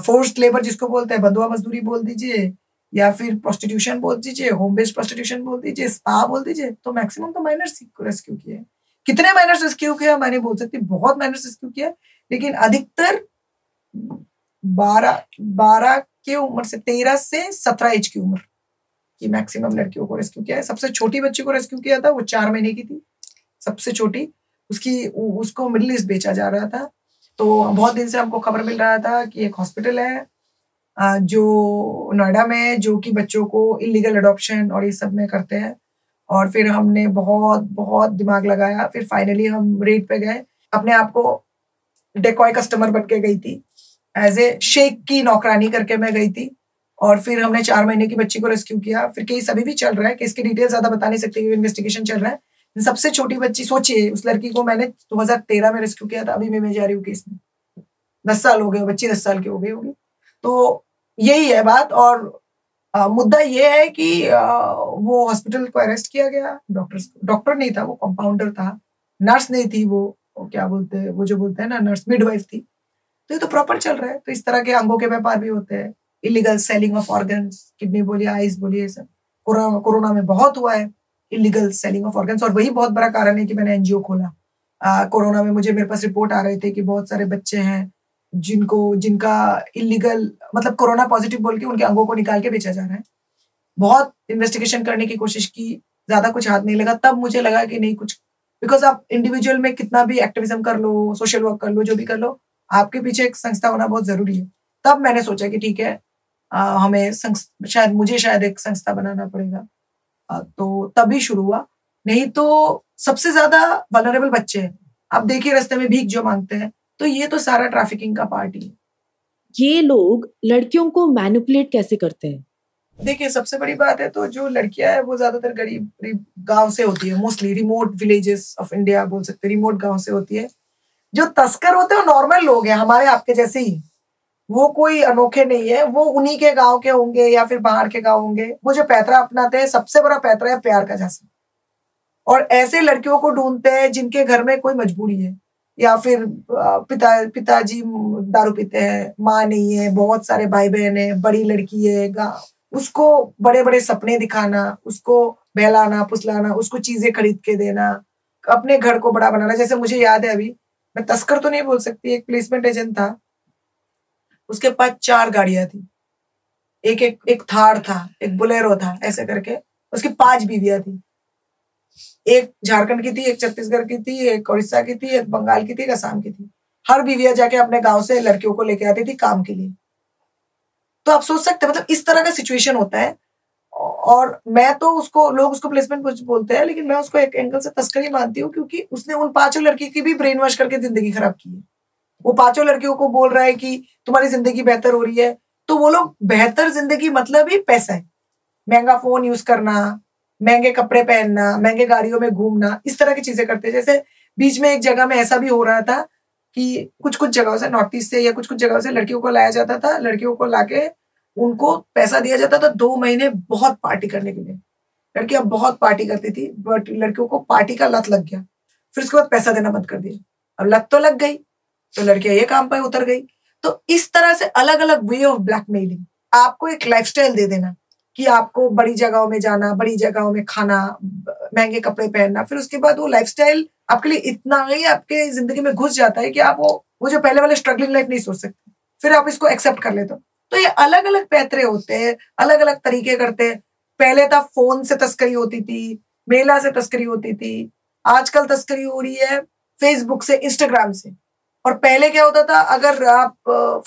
फोर्स्ड लेबर जिसको बोलते हैं, बंधुआ मजदूरी बोल दीजिए, या फिर प्रोस्टिट्यूशन बोल दीजिए, होम बेस्ड प्रोस्टिट्यूशन बोल दीजिए, स्पा बोल दीजिए। तो मैक्सिमम तो माइनर्स को रेस्क्यू किया है। कितने माइनर्स रेस्क्यू किया मैं नहीं बोल सकती, बहुत माइनर्स रेस्क्यू किया, लेकिन अधिकतर 12 की उम्र से 13 से 17 एज की उम्र की मैक्सिमम लड़कियों को रेस्क्यू किया है। सबसे छोटी बच्ची को रेस्क्यू किया था, वो 4 महीने की थी, सबसे छोटी। उसको मिडिल ईस्ट बेचा जा रहा था। तो बहुत दिन से हमको खबर मिल रहा था कि एक हॉस्पिटल है जो नोएडा में, जो कि बच्चों को इलीगल अडॉप्शन और ये सब में करते हैं। और फिर हमने बहुत बहुत दिमाग लगाया, फिर फाइनली हम रेड पे गए। अपने आप को डेकॉय कस्टमर बन के गई थी, एज ए शेख की नौकरानी करके मैं गई थी। और फिर हमने 4 महीने की बच्ची को रेस्क्यू किया। फिर केस अभी भी चल रहा है, केस की डिटेल ज्यादा बता नहीं सकती, इन्वेस्टिगेशन चल रहा है। सबसे छोटी बच्ची, सोचिए, उस लड़की को मैंने 2013 में रेस्क्यू किया था, अभी मैं जा रही हूँ केस में। 10 साल हो गए, बच्ची 10 साल की हो गई होगी। तो यही है बात। और मुद्दा ये है कि वो हॉस्पिटल को अरेस्ट किया गया। डॉक्टर नहीं था, वो कंपाउंडर था, नर्स नहीं थी, वो क्या बोलते हैं, वो जो बोलते हैं ना नर्स, मिडवाइफ थी। तो ये तो प्रॉपर चल रहा है। तो इस तरह के अंगों के व्यापार भी होते हैं, illegal selling of organs, kidney बोलिए, आइज बोलिए, सब कोरोना में बहुत हुआ है इलीगल सेलिंग ऑफ ऑर्गन्स। और वही बहुत बड़ा कारण है कि मैंने एनजीओ खोला। कोरोना में मेरे पास रिपोर्ट आ रहे थे कि बहुत सारे बच्चे हैं जिनका इलीगल मतलब कोरोना पॉजिटिव बोल के उनके अंगों को निकाल के बेचा जा रहा है। बहुत इन्वेस्टिगेशन करने की कोशिश की, ज्यादा कुछ हाथ नहीं लगा। तब मुझे लगा कि नहीं कुछ, बिकॉज आप इंडिविजुअल में कितना भी एक्टिविज्म कर लो, सोशल वर्क कर लो, जो भी कर लो, आपके पीछे एक संस्था होना बहुत जरूरी है। तब मैंने सोचा कि ठीक है, हमें शायद एक संस्था बनाना पड़ेगा। तो तभी शुरू हुआ। नहीं तो सबसे ज्यादा वल्नरेबल बच्चे हैं। आप देखिए रास्ते में भीख जो मांगते हैं, तो ये तो सारा ट्रैफिकिंग का पार्ट ही है। ये लोग लड़कियों को मैनिपुलेट कैसे करते हैं? देखिए, सबसे बड़ी बात है तो जो लड़कियां है वो ज्यादातर गरीब गांव से होती है, mostly remote villages of India बोल सकते हैं, रिमोट गांव से होती है। जो तस्कर होते हैं वो नॉर्मल लोग हैं, हमारे आपके जैसे ही, वो कोई अनोखे नहीं है। वो उन्हीं के गांव के होंगे या फिर बाहर के गांव होंगे। वो जो पैतरा अपनाते हैं, सबसे बड़ा पैतरा है प्यार का झांसा। और ऐसे लड़कियों को ढूंढते हैं जिनके घर में कोई मजबूरी है, या फिर पिताजी दारू पीते हैं, माँ नहीं है, बहुत सारे भाई बहन है, बड़ी लड़की है, उसको बड़े बड़े सपने दिखाना, उसको बहलाना फुसलाना, उसको चीजें खरीद के देना, अपने घर को बड़ा बनाना। जैसे मुझे याद है, अभी मैं तस्कर तो नहीं बोल सकती, एक प्लेसमेंट एजेंट था, उसके पास 4 गाड़ियां थी, एक थार था, एक बुलेरो था, ऐसे करके उसकी 5 बीवियां थी। एक झारखंड की थी, एक छत्तीसगढ़ की थी, एक उड़ीसा की थी, एक बंगाल की थी, एक असम की थी। हर बीविया जाके अपने गांव से लड़कियों को लेके आती थी काम के लिए। तो आप सोच सकते हैं, मतलब इस तरह का सिचुएशन होता है। और मैं तो लोग उसको प्लेसमेंट बोलते हैं, लेकिन मैं उसको एक एंगल से तस्करी मानती हूँ, क्योंकि उसने उन 5 लड़की की भी ब्रेन वॉश करके जिंदगी खराब की है। वो 5 लड़कियों को बोल रहा है कि तुम्हारी जिंदगी बेहतर हो रही है, तो वो लोग बेहतर जिंदगी मतलब ही पैसा है, महंगा फोन यूज करना, महंगे कपड़े पहनना, महंगे गाड़ियों में घूमना, इस तरह की चीजें करते हैं। जैसे बीच में एक जगह में ऐसा भी हो रहा था कि कुछ कुछ जगहों से, नॉर्थ ईस्ट से या कुछ कुछ जगहों से लड़कियों को लाया जाता था, लड़कियों को लाके उनको पैसा दिया जाता था 2 महीने बहुत पार्टी करने के लिए। लड़कियां बहुत पार्टी करती थी, बट लड़कियों को पार्टी का लत लग गया, फिर उसके बाद पैसा देना बंद कर दिया। अब लत तो लग गई तो लड़कियां ये काम पे उतर गई। तो इस तरह से अलग अलग वे ऑफ ब्लैकमेलिंग, आपको एक लाइफस्टाइल दे देना कि आपको बड़ी जगहों में जाना, बड़ी जगहों में खाना, महंगे कपड़े पहनना, फिर उसके बाद वो लाइफस्टाइल आपके लिए इतना ही आपके जिंदगी में घुस जाता है कि आप वो जो पहले वाले स्ट्रगलिंग लाइफ नहीं सोच सकते, फिर आप इसको एक्सेप्ट कर लेते हो। तो ये अलग अलग पैतरे होते हैं, अलग अलग तरीके करते हैं। पहले था फोन से तस्करी होती थी, मेला से तस्करी होती थी, आजकल तस्करी हो रही है फेसबुक से, इंस्टाग्राम से। और पहले क्या होता था, अगर आप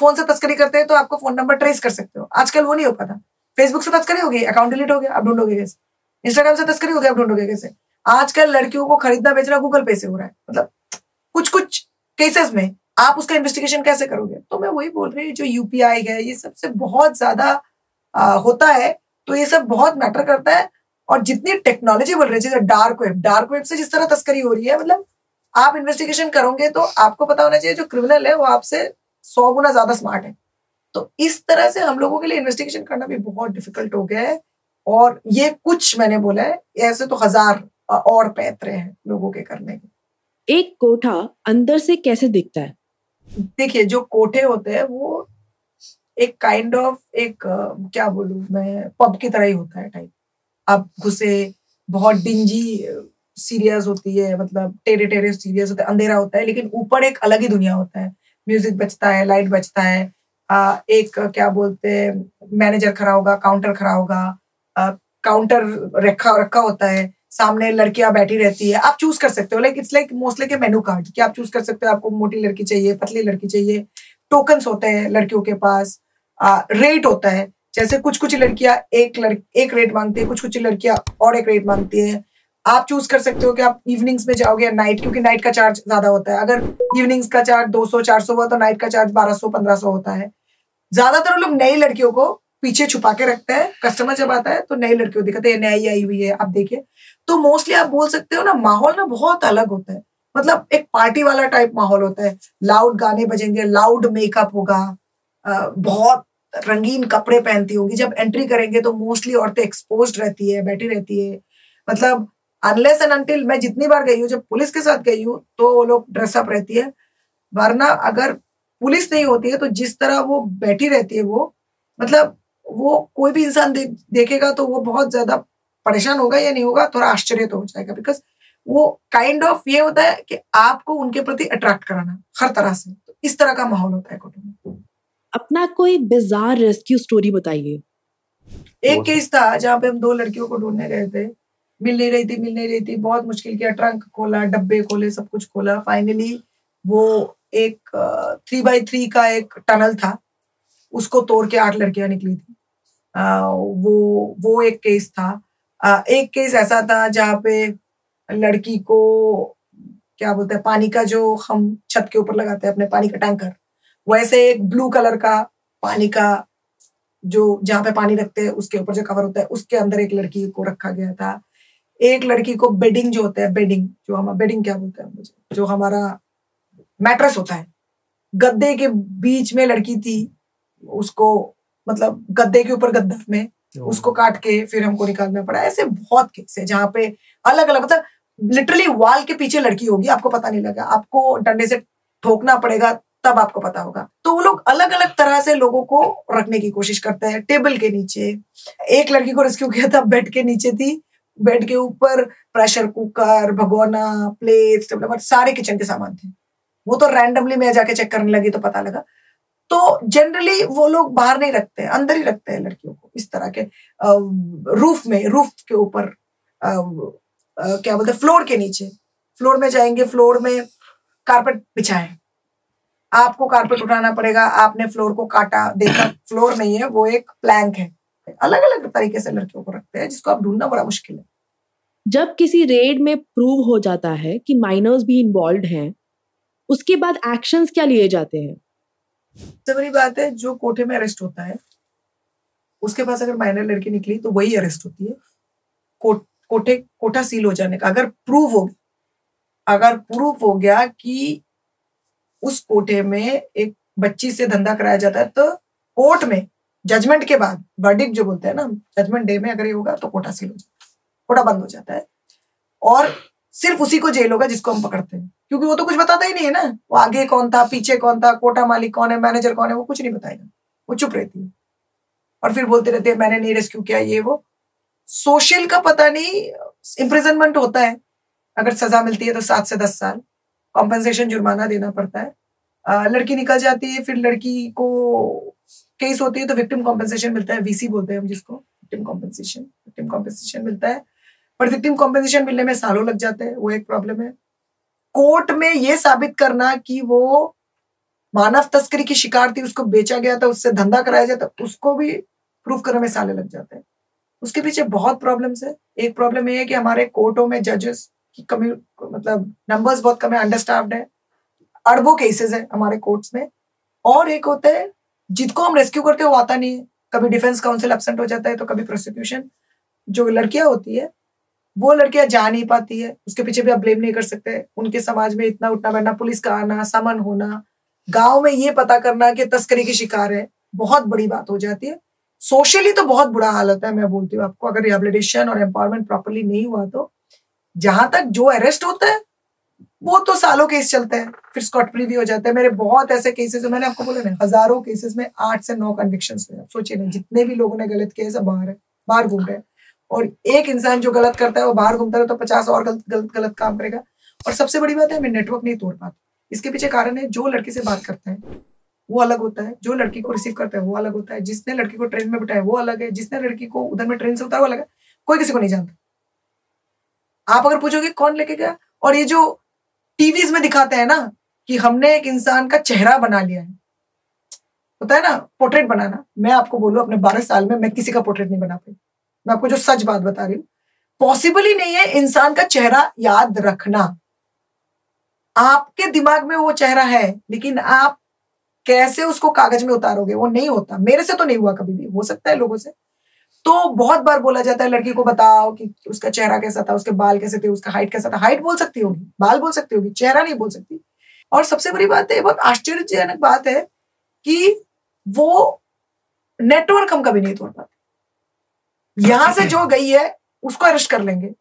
फोन से तस्करी करते हैं तो आपको फोन नंबर ट्रेस कर सकते हो, आजकल वो नहीं हो पाता। फेसबुक से तस्करी हो गई, अकाउंट डिलीट हो गया, आप ढूंढोगे कैसे? इंस्टाग्राम से तस्करी हो गया, आप ढूंढोगे कैसे? आजकल लड़कियों को खरीदना बेचना गूगल पे से हो रहा है। मतलब कुछ कुछ केसेस में आप उसका इन्वेस्टिगेशन कैसे करोगे? तो मैं वही बोल रही हूँ, जो यूपीआई है ये सबसे बहुत ज्यादा होता है, तो ये सब बहुत मैटर करता है। और जितनी टेक्नोलॉजी बढ़ रही है, जैसे डार्क वेब से जिस तरह तस्करी हो रही है, मतलब आप इन्वेस्टिगेशन करोगे तो आपको पता होना चाहिए जो क्रिमिनल है वो आपसे 100 गुना ज्यादा स्मार्ट है। तो इस तरह से हम लोगों के लिए इन्वेस्टिगेशन करना भी बहुत डिफिकल्ट हो गया है। और ये कुछ मैंने बोला है, ऐसे तो 1000 और पैतरे हैं लोगों के करने के। एक कोठा अंदर से कैसे दिखता है? देखिए, जो कोठे होते हैं वो एक काइंड ऑफ एक क्या बोलूं मैं, पब की तरह ही होता है टाइप। आप घुसे, बहुत डिंजी सीरियस होती है, मतलब टेढ़े टेढ़े सीरियस होता है, अंधेरा होता है, लेकिन ऊपर एक अलग ही दुनिया होता है। म्यूजिक बजता है, लाइट बजता है, एक क्या बोलते हैं, मैनेजर खड़ा होगा, काउंटर खड़ा होगा, काउंटर रखा होता है, सामने लड़कियां बैठी रहती है, आप चूज कर सकते हो। लाइक इट्स लाइक मोस्टली के मेनू कार्ड कि आप चूज कर सकते हो, आपको मोटी लड़की चाहिए, पतली लड़की चाहिए। टोकन्स होते हैं लड़कियों के पास, रेट होता है। जैसे कुछ कुछ लड़कियां एक रेट मांगती है, कुछ कुछ लड़कियां और एक रेट मांगती है। आप चूज कर सकते हो कि आप इवनिंग्स में जाओगे या नाइट, क्योंकि नाइट का चार्ज ज्यादा होता है। अगर इवनिंग्स का चार्ज 200-400 हुआ तो नाइट का चार्ज 1200-1500 होता है। ज्यादातर लोग नई लड़कियों को पीछे छुपा के रखते हैं, कस्टमर जब आता है तो नई लड़कियों दिखाते हैं, नई आई हुई है, आप देखिए। तो मोस्टली आप बोल सकते हो ना, माहौल ना बहुत अलग होता है, मतलब एक पार्टी वाला टाइप माहौल होता है। लाउड गाने बजेंगे, लाउड मेकअप होगा, बहुत रंगीन कपड़े पहनती होंगी। जब एंट्री करेंगे तो मोस्टली औरतें एक्सपोज्ड रहती है, बैठी रहती है। मतलब अनलेस एंड अनटिल, मैं जितनी बार गई हूँ, जब पुलिस के साथ गई हूँ तो वो लोग ड्रेसअप रहती है, वरना अगर पुलिस नहीं होती है तो जिस तरह वो बैठी रहती है, वो मतलब वो कोई भी इंसान देखेगा तो वो बहुत ज्यादा परेशान होगा या नहीं होगा, थोड़ा आश्चर्य तो हो जाएगा। बिकॉज वो काइंड ऑफ ये होता है कि आपको उनके प्रति अट्रैक्ट कराना हर तरह से। तो इस तरह का माहौल होता है कोटे में। अपना कोई बिजार रेस्क्यू स्टोरी बताइए। एक केस था जहाँ पे हम 2 लड़कियों को ढूंढने गए थे, मिल नहीं रही थी, बहुत मुश्किल किया, ट्रंक खोला, डब्बे खोले, सब कुछ खोला। फाइनली वो एक 3x3 का एक टनल था, उसको तोड़ के 8 लड़कियां निकली थी। वो एक केस था। एक केस ऐसा था जहाँ पे लड़की को क्या बोलते हैं, पानी का जो हम छत के ऊपर लगाते हैं अपने पानी का टैंकर, वैसे एक ब्लू कलर का पानी का जो जहाँ पे पानी रखते हैं उसके ऊपर जो कवर होता है, उसके अंदर एक लड़की को रखा गया था। एक लड़की को बेडिंग जो होता है, बेडिंग क्या बोलते हैं मुझे, जो हमारा मैट्रेस होता है, गद्दे के बीच में लड़की थी, उसको मतलब गद्दे के ऊपर गद्दा में उसको काट के फिर हमको निकालना पड़ा। ऐसे बहुत केस है जहाँ पे अलग अलग, मतलब लिटरली वॉल के पीछे लड़की होगी, आपको पता नहीं लगा, आपको डंडे से ठोकना पड़ेगा तब आपको पता होगा। तो वो लोग अलग अलग तरह से लोगों को रखने की कोशिश करते हैं। टेबल के नीचे एक लड़की को रेस्क्यू किया था, बेड के नीचे थी, बेड के ऊपर प्रेशर कुकर, भगोना, प्लेट्स, सारे किचन के सामान थे। वो तो रैंडमली मैं जाके चेक करने लगी तो पता लगा। तो जनरली वो लोग बाहर नहीं रखते हैं, अंदर ही रखते हैं लड़कियों को, इस तरह के रूफ के ऊपर, क्या बोलते हैं, फ्लोर के नीचे। फ्लोर में जाएंगे, फ्लोर में कारपेट बिछाएं, आपको कारपेट उठाना पड़ेगा। आपने फ्लोर को काटा, देखा फ्लोर नहीं है, वो एक प्लैंक है। अलग अलग तरीके से लड़कियों को रखते हैं, जिसको आप ढूंढना बड़ा मुश्किल है। जब किसी रेड में प्रूव हो जाता है कि माइनर्स भी इन्वॉल्व हैं, उसके बाद एक्शंस क्या लिए जाते हैं? सबसे बड़ी बात है, जो कोठे में अरेस्ट होता है उसके पास अगर माइनर लड़की निकली तो वही अरेस्ट होती है। कोठा सील हो जाने का अगर प्रूफ हो गया कि उस कोठे में एक बच्ची से धंधा कराया जाता है, तो कोर्ट में जजमेंट के बाद वर्डिक्ट जो बोलते हैं ना, जजमेंट डे में अगर ये होगा तो कोठा सील हो जाता है, कोठा बंद हो जाता है। और सिर्फ उसी को जेल होगा जिसको हम पकड़ते हैं, क्योंकि वो तो कुछ बताता ही नहीं है ना, वो आगे कौन था, पीछे कौन था, कोठा मालिक कौन है, मैनेजर कौन है, वो कुछ नहीं बताएगा, वो चुप रहती है और फिर बोलते रहते हैं मैंने नहीं रेस्क्यू किया, ये वो। सोशल का पता नहीं, इम्प्रिजनमेंट होता है, अगर सजा मिलती है तो 7 से 10 साल, कॉम्पेंसेशन जुर्माना देना पड़ता है। लड़की निकल जाती है, फिर लड़की को केस होती है तो विक्टिम कॉम्पेंसेशन मिलता है, वीसी बोलते हैं हम जिसको, विक्टिम कॉम्पेंसेशन मिलता है। पर विक्टिम कॉम्पेंसेशन मिलने में सालों लग जाते हैं, वो एक प्रॉब्लम है। कोर्ट में ये साबित करना कि वो मानव तस्करी की शिकार थी, उसको बेचा गया था, उससे धंधा कराया जाता, उसको भी प्रूफ करने में साल लग जाते हैं। उसके पीछे बहुत प्रॉब्लम्स है। एक प्रॉब्लम ये है कि हमारे कोर्टों में जजेस की कमी, मतलब नंबर्स बहुत कम है, अंडरस्टाफ्ड है, अरबों केसेस है हमारे कोर्ट्स में। और एक होता है जिसको हम रेस्क्यू करते हैं वो आता नहीं है, कभी डिफेंस काउंसिल एब्सेंट हो जाता है तो कभी प्रोसिक्यूशन। जो लड़कियां होती है वो लड़कियां जा नहीं पाती है, उसके पीछे भी आप ब्लेम नहीं कर सकते। उनके समाज में इतना उठना बैठना, पुलिस का आना, समन होना, गांव में ये पता करना कि तस्करी की शिकार है, बहुत बड़ी बात हो जाती है। सोशली तो बहुत बुरा हाल होता है। मैं बोलती हूँ आपको, अगर रिहेबिलिटेशन और एम्पावरमेंट प्रॉपरली नहीं हुआ तो जहां तक जो अरेस्ट होता है वो तो सालों केस चलते हैं, फिर स्कॉट फ्री भी हो जाते हैं। मेरे बहुत ऐसे केसेस, मैंने आपको बोला ना, हजारों केसेस में 8 से 9 कन्विक्शंस हुए। सोचिए ना, जितने भी लोगों ने गलत किया सब बाहर घूम रहे हैं, और एक इंसान जो गलत करता है वो बाहर घूमता है तो 50 और गलत काम करेगा। और सबसे बड़ी बात है, हमें नेटवर्क नहीं तोड़ पाते। इसके पीछे कारण है, जो लड़की से बात करता है वो अलग होता है, जो लड़की को रिसीव करता है वो अलग होता है, जिसने लड़की को ट्रेन में बिठाया वो अलग है, जिसने लड़की को उधर में ट्रेन से उतारा वो अलग है। कोई किसी को नहीं जानता। आप अगर पूछोगे कौन लेके गया, और ये जो टीवीज में दिखाते हैं ना कि हमने एक इंसान का चेहरा बना लिया है, होता है ना पोर्ट्रेट बनाना, मैं आपको बोलूं अपने 12 साल में मैं किसी का पोर्ट्रेट नहीं बना पाई। मैं आपको जो सच बात बता रही हूँ, पॉसिबल ही नहीं है इंसान का चेहरा याद रखना। आपके दिमाग में वो चेहरा है, लेकिन आप कैसे उसको कागज में उतारोगे, वो नहीं होता। मेरे से तो नहीं हुआ कभी भी, हो सकता है लोगों से। तो बहुत बार बोला जाता है लड़की को बताओ कि उसका चेहरा कैसा था, उसके बाल कैसे थे, उसका हाइट कैसा था। हाइट बोल सकती होगी, बाल बोल सकती होगी, चेहरा नहीं बोल सकती। और सबसे बड़ी बात है, बहुत आश्चर्यजनक बात है कि वो नेटवर्क हम कभी नहीं तोड़ पाते। यहां से जो गई है उसको अरेस्ट कर लेंगे,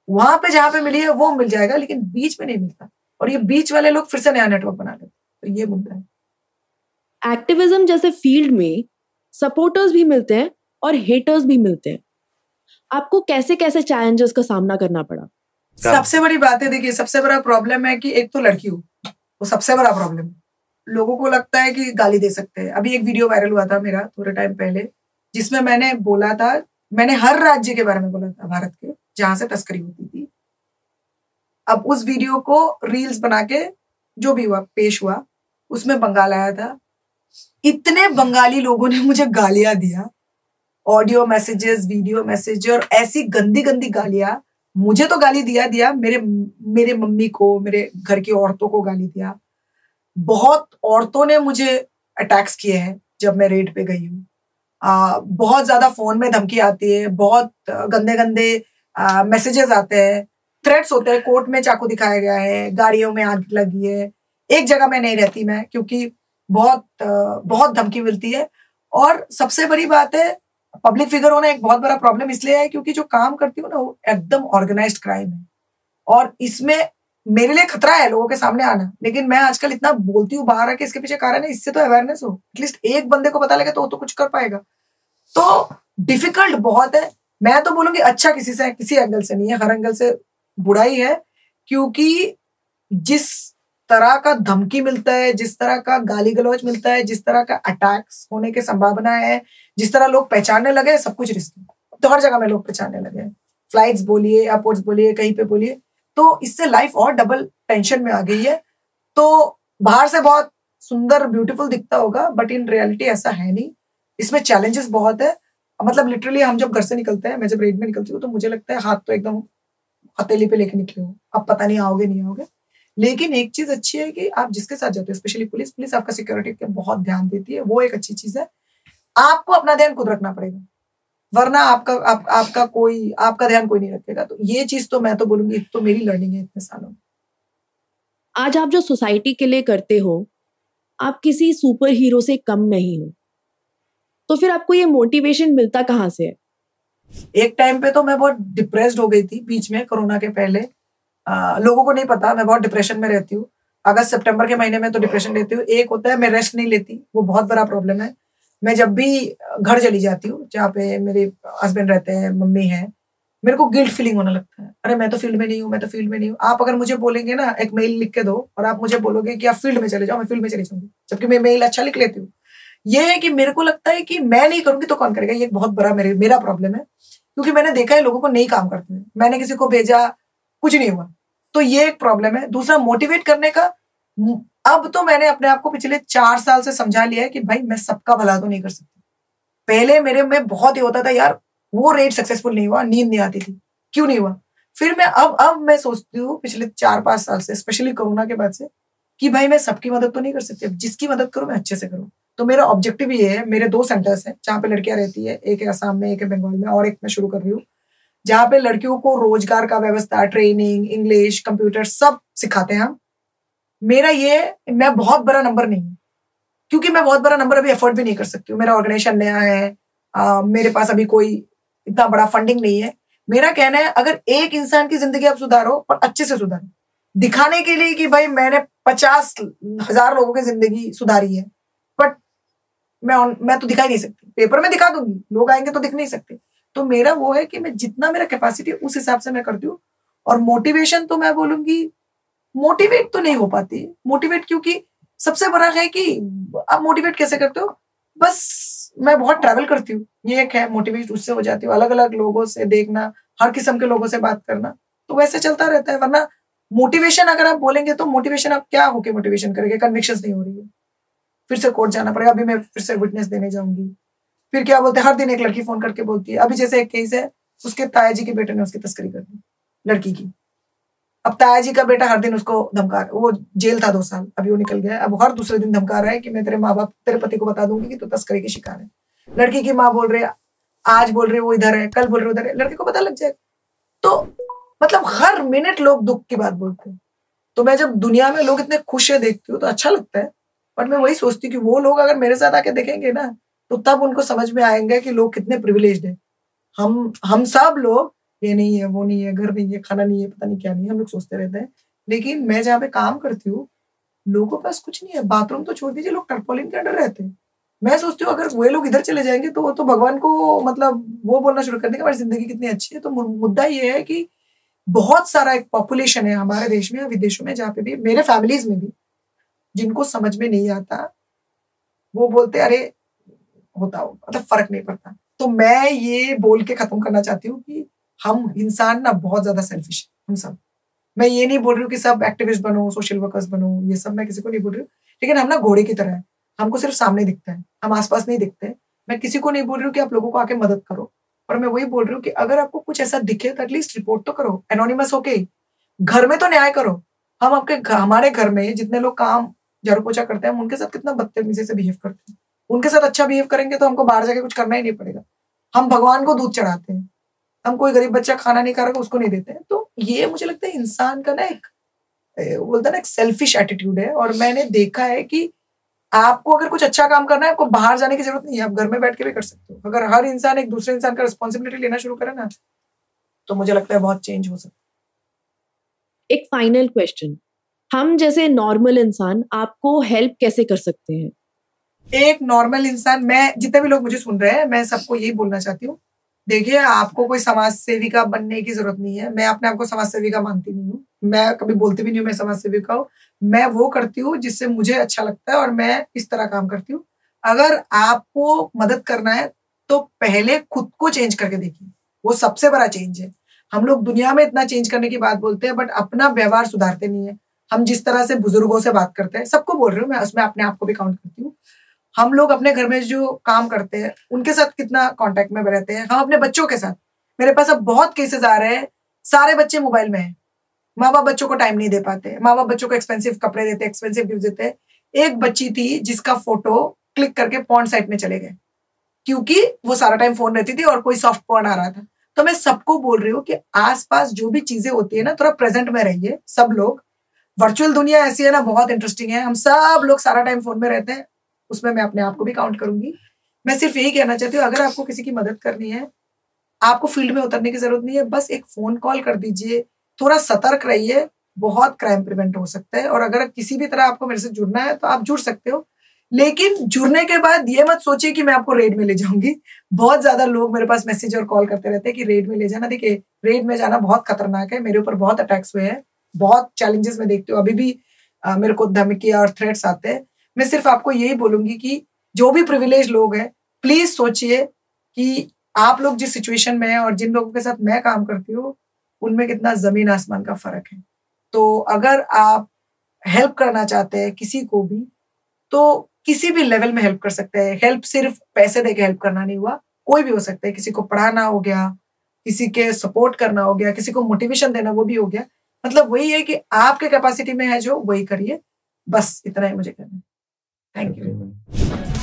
वहां पे जहां पे मिली है वो मिल जाएगा, लेकिन बीच में नहीं मिलता। और ये बीच वाले लोग फिर से नया नेटवर्क बना लेते, तो ये मुद्दा है। एक्टिविज्म जैसे फील्ड में सपोर्टर्स भी मिलते हैं और हेटर्स भी मिलते हैं। आपको कैसे कैसे चैलेंजेस का सामना करना पड़ा? सबसे बड़ी बात है, देखिए सबसे बड़ा प्रॉब्लम है कि एक तो लड़की हो, वो सबसे बड़ा प्रॉब्लम है। लोगों को लगता है कि गाली दे सकते हैं। अभी एक वीडियो वायरल हुआ था मेरा थोड़े टाइम पहले, जिसमें मैंने बोला था, मैंने हर राज्य के बारे में बोला था भारत के जहां से तस्करी होती थी। अब उस वीडियो को रील्स बना के जो भी हुआ पेश हुआ, उसमें बंगाल आया था। इतने बंगाली लोगों ने मुझे गालियां दिया, ऑडियो मैसेजेस, वीडियो मैसेज, और ऐसी गंदी गंदी गालियां। मुझे तो गाली दिया, मेरे मम्मी को, मेरे घर की औरतों को गाली दिया। बहुत औरतों ने मुझे अटैक्स किए हैं जब मैं रेड पे गई हूँ। बहुत ज्यादा फोन में धमकी आती है, बहुत गंदे गंदे मैसेजेस आते हैं, थ्रेट्स होते हैं, कोर्ट में चाकू दिखाया गया है, गाड़ियों में आग लगी है। एक जगह में नहीं रहती मैं, क्योंकि बहुत धमकी मिलती है। और सबसे बड़ी बात है, पब्लिक फिगर होना एक बहुत बड़ा प्रॉब्लम इसलिए है क्योंकि जो काम करती हूँ ना वो एकदम ऑर्गेनाइज्ड क्राइम है, और इसमें मेरे लिए खतरा है लोगों के सामने आना। लेकिन मैं आजकल इतना बोलती हूँ बाहर आके, इसके पीछे कारण है, इससे तो अवेयरनेस हो, एटलीस्ट एक बंदे को पता लगे तो वो तो कुछ कर पाएगा। तो डिफिकल्ट बहुत है। मैं तो बोलूंगी अच्छा किसी एंगल से नहीं है, हर एंगल से बुरा ही है। क्योंकि जिस तरह का धमकी मिलता है, जिस तरह का गाली गलौज मिलता है, जिस तरह का अटैक्स होने की संभावना है, जिस तरह लोग पहचानने लगे, सब कुछ रिस्क है। तो हर जगह में लोग पहचानने लगे, फ्लाइट्स बोलिए, एयरपोर्ट्स बोलिए, कहीं पे बोलिए। तो इससे लाइफ और डबल टेंशन में आ गई है। तो बाहर से बहुत सुंदर ब्यूटीफुल दिखता होगा, बट इन रियलिटी ऐसा है नहीं। इसमें चैलेंजेस बहुत है। मतलब लिटरली हम जब घर से निकलते हैं, मैं जब रेड में निकलती हूँ तो मुझे लगता है हाथ तो एकदम हथेली पे लेके निकले हो, अब पता नहीं आओगे नहीं आओगे। लेकिन एक चीज अच्छी है कि आप जिसके साथ जाते हो, स्पेशली पुलिस आपका सिक्योरिटी पे बहुत ध्यान देती है, वो एक अच्छी चीज है। आपको अपना ध्यान खुद रखना पड़ेगा, वरना आपका ध्यान कोई नहीं रखेगा। तो ये चीज तो मैं तो बोलूंगी, तो मेरी लर्निंग है इतने सालों में। आज आप जो सोसाइटी के लिए करते हो, आप किसी सुपर हीरो से कम नहीं हो, तो फिर आपको ये मोटिवेशन मिलता कहाँ से है? एक टाइम पे तो मैं बहुत डिप्रेस्ड हो गई थी, बीच में कोरोना के पहले। लोगों को नहीं पता मैं बहुत डिप्रेशन में रहती हूँ। अगस्त सितंबर के महीने में तो डिप्रेशन लेती हूँ। एक होता है मैं रेस्ट नहीं लेती, वो बहुत बड़ा प्रॉब्लम है। मैं जब भी घर चली जाती हूँ जहाँ पे मेरे हस्बैंड रहते हैं, मम्मी है, मेरे को गिल्ट फीलिंग होने लगता है। अरे मैं तो फील्ड में नहीं हूँ, मैं तो फील्ड में नहीं हूँ। आप अगर मुझे बोलेंगे ना, एक मेल लिख के दो और आप मुझे बोलोगे कि आप फील्ड में चले जाओ, मैं फील्ड में चली जाऊंगी, जबकि मैं मेल अच्छा लिख लेती हूँ। ये है कि मेरे को लगता है कि मैं नहीं करूंगी तो कौन करेगा। ये एक बहुत बड़ा मेरा प्रॉब्लम है, क्योंकि मैंने देखा है लोगों को नहीं काम करते हैं। मैंने किसी को भेजा, कुछ नहीं हुआ, तो ये एक प्रॉब्लम है। दूसरा, मोटिवेट करने का, अब तो मैंने अपने आप को पिछले 4 साल से समझा लिया है कि भाई मैं सबका भला तो नहीं कर सकती। पहले मेरे में बहुत ही होता था, यार वो रेट सक्सेसफुल नहीं हुआ, नींद नहीं आती थी, क्यों नहीं हुआ। फिर मैं अब मैं सोचती हूँ पिछले 4-5 साल से, स्पेशली कोरोना के बाद से, कि भाई मैं सबकी मदद तो नहीं कर सकती, अब जिसकी मदद करूँ मैं अच्छे से करूँ। तो मेरा ऑब्जेक्टिव ये है। मेरे 2 सेंटर्स हैं जहाँ पे लड़कियां रहती है, एक है असम में, एक है बंगाल में, और एक मैं शुरू कर रही हूँ जहाँ पे लड़कियों को रोजगार का व्यवस्था, ट्रेनिंग, इंग्लिश, कंप्यूटर सब सिखाते हैं हम। मेरा ये है, मैं बहुत बड़ा नंबर नहीं है, क्योंकि मैं बहुत बड़ा नंबर अभी अफोर्ड भी नहीं कर सकती हूँ। मेरा ऑर्गेनाइजेशन नया है, मेरे पास अभी कोई इतना बड़ा फंडिंग नहीं है। मेरा कहना है, अगर एक इंसान की जिंदगी आप सुधारो, और अच्छे से सुधारो, दिखाने के लिए कि भाई मैंने 50,000 लोगों की जिंदगी सुधारी है, बट मैं तो दिखा ही नहीं सकती। पेपर में दिखा दूंगी, लोग आएंगे तो दिख नहीं सकते। तो मेरा वो है कि मैं जितना मेरा कैपेसिटी उस हिसाब से मैं करती हूँ। और मोटिवेशन तो मैं बोलूंगी, मोटिवेट तो नहीं हो पाती मोटिवेट, क्योंकि सबसे बड़ा है कि आप मोटिवेट कैसे करते हो। बस मैं बहुत ट्रैवल करती हूँ, ये एक है मोटिवेट, उससे हो जाती हूँ। अलग अलग लोगों से देखना, हर किस्म के लोगों से बात करना, तो वैसे चलता रहता है। वरना मोटिवेशन अगर आप बोलेंगे तो मोटिवेशन आप क्या होके मोटिवेशन करेंगे, कन्विक्शंस नहीं हो रही है, फिर से कोर्ट जाना पड़ेगा। अभी मैं फिर से विटनेस देने जाऊंगी, फिर क्या बोलते हैं, हर दिन एक लड़की फोन करके बोलती है। अभी जैसे एक केस है, उसके ताया जी के बेटे ने उसकी तस्करी कर दी, लड़की की। अब ताया जी का बेटा हर दिन उसको धमका रहा है, वो जेल था 2 साल, अभी वो निकल गया। अब हर दूसरे दिन धमका रहा है कि मैं तेरे माँ बाप, तेरे पति को बता दूंगी कि तू तस्करी की शिकार है। लड़की की माँ बोल रहे, आज बोल रहे वो इधर है, कल बोल रहे उधर है, लड़के को पता लग जाएगा। तो मतलब हर मिनट लोग दुख की बात बोलते हैं। तो मैं जब दुनिया में लोग इतने खुश है देखती हूँ तो अच्छा लगता है। बट मैं वही सोचती हूँ कि वो लोग अगर मेरे साथ आके देखेंगे ना, तो तब उनको समझ में आएंगे कि लोग कितने प्रिविलेज्ड है। हम सब लोग, ये नहीं है, वो नहीं है, घर नहीं है, खाना नहीं है, पता नहीं क्या नहीं है, हम लोग सोचते रहते हैं। लेकिन मैं जहाँ पे काम करती हूँ, लोगों के पास कुछ नहीं है। बाथरूम तो छोड़ दीजिए, लोग टर्पोलिन के अंडर रहते हैं। मैं सोचती हूँ अगर वो लोग इधर चले जाएंगे तो वो तो भगवान को मतलब वो बोलना शुरू कर देंगे हमारी जिंदगी कितनी अच्छी है। तो मुद्दा ये है कि बहुत सारा एक पॉपुलेशन है हमारे देश में या विदेशों में, जहाँ पे भी, मेरे फैमिलीज में भी, जिनको समझ में नहीं आता। वो बोलते अरे होता हो, मतलब फर्क नहीं पड़ता। तो मैं ये बोल के खत्म करना चाहती हूँ कि हम इंसान ना बहुत ज्यादा सेल्फिश है, हम सब। मैं ये नहीं बोल रही हूँ कि सब एक्टिविस्ट बनो, सोशल वर्कर्स बनो, ये सब मैं किसी को नहीं बोल रही हूँ। लेकिन हम ना घोड़े की तरह है, हमको सिर्फ सामने दिखता है, हम आसपास नहीं दिखते। मैं किसी को नहीं बोल रही हूँ कि आप लोगों को आके मदद करो, और मैं वही बोल रही हूँ कि अगर आपको कुछ ऐसा दिखे तो एटलीस्ट रिपोर्ट तो करो, एनोनिमस होके। घर में तो न्याय करो। हमारे घर में जितने लोग काम झाड़ू पोछा करते हैं, हम उनके साथ कितना बदतमीजी से बिहेव करते हैं। उनके साथ अच्छा बिहेव करेंगे तो हमको बाहर जाके कुछ करना ही नहीं पड़ेगा। हम भगवान को दूध चढ़ाते हैं, हम कोई गरीब बच्चा खाना नहीं खा रहा उसको नहीं देते हैं। तो ये मुझे लगता है इंसान का ना एक बोलता है ना, एक सेल्फिश एटीट्यूड है। और मैंने देखा है कि आपको अगर कुछ अच्छा काम करना है, आपको बाहर जाने की जरूरत नहीं है, आप घर में बैठ के भी कर सकते हो। अगर हर इंसान एक दूसरे इंसान का रिस्पॉन्सिबिलिटी लेना शुरू करे ना, तो मुझे लगता है बहुत चेंज हो सकता है। एक फाइनल क्वेश्चन, हम जैसे नॉर्मल इंसान आपको हेल्प कैसे कर सकते हैं? एक नॉर्मल इंसान, मैं जितने भी लोग मुझे सुन रहे हैं, मैं सबको यही बोलना चाहती हूँ, देखिए आपको कोई समाज सेविका बनने की जरूरत नहीं है। मैं अपने आप को समाज सेविका मानती नहीं हूँ, मैं कभी बोलती भी नहीं हूँ मैं समाज सेविका हूँ। मैं वो करती हूँ जिससे मुझे अच्छा लगता है, और मैं इस तरह काम करती हूँ। अगर आपको मदद करना है तो पहले खुद को चेंज करके देखिए, वो सबसे बड़ा चेंज है। हम लोग दुनिया में इतना चेंज करने की बात बोलते हैं, बट अपना व्यवहार सुधारते नहीं है। हम जिस तरह से बुजुर्गों से बात करते हैं, सबको बोल रही हूँ मैं, उसमें अपने आप को भी काउंट करती हूँ। हम लोग अपने घर में जो काम करते हैं उनके साथ कितना कांटेक्ट में रहते हैं, हम अपने बच्चों के साथ। मेरे पास अब बहुत केसेस आ रहे हैं, सारे बच्चे मोबाइल में हैं, माँ बाप बच्चों को टाइम नहीं दे पाते, माँ बाप बच्चों को एक्सपेंसिव कपड़े देते, एक्सपेंसिव गिफ्ट देते। एक बच्ची थी जिसका फोटो क्लिक करके पॉर्न साइट में चले गए क्योंकि वो सारा टाइम फोन रहती थी और कोई सॉफ्ट पॉर्न आ रहा था। तो मैं सबको बोल रही हूँ कि आसपास जो भी चीजें होती है ना, थोड़ा प्रेजेंट में रहिए। सब लोग, वर्चुअल दुनिया ऐसी है ना, बहुत इंटरेस्टिंग है। हम सब लोग सारा टाइम फोन में रहते हैं, उसमें मैं अपने आप को भी काउंट करूंगी। मैं सिर्फ यही कहना चाहती हूँ, अगर आपको किसी की मदद करनी है, आपको फील्ड में उतरने की जरूरत नहीं है, बस एक फोन कॉल कर दीजिए, थोड़ा सतर्क रहिए, बहुत क्राइम प्रिवेंट हो सकता है। और अगर किसी भी तरह आपको मेरे से जुड़ना है तो आप जुड़ सकते हो, लेकिन जुड़ने के बाद ये मत सोचिए कि मैं आपको रेड में ले जाऊंगी। बहुत ज्यादा लोग मेरे पास मैसेज और कॉल करते रहते हैं कि रेड में ले जाना। देखिए, रेड में जाना बहुत खतरनाक है। मेरे ऊपर बहुत अटैक्स हुए हैं, बहुत चैलेंजेस मैं देखती हूँ, अभी भी मेरे को धमकियां और थ्रेट्स आते हैं। मैं सिर्फ आपको यही बोलूंगी कि जो भी प्रिविलेज लोग हैं, प्लीज सोचिए कि आप लोग जिस सिचुएशन में हैं और जिन लोगों के साथ मैं काम करती हूँ, उनमें कितना जमीन आसमान का फर्क है। तो अगर आप हेल्प करना चाहते हैं किसी को भी, तो किसी भी लेवल में हेल्प कर सकते हैं। हेल्प सिर्फ पैसे देके हेल्प करना नहीं हुआ, कोई भी हो सकता है। किसी को पढ़ाना हो गया, किसी के सपोर्ट करना हो गया, किसी को मोटिवेशन देना, वो भी हो गया। मतलब वही है कि आपके कैपेसिटी में है जो, वही करिए। बस इतना ही मुझे करना है। Thank you.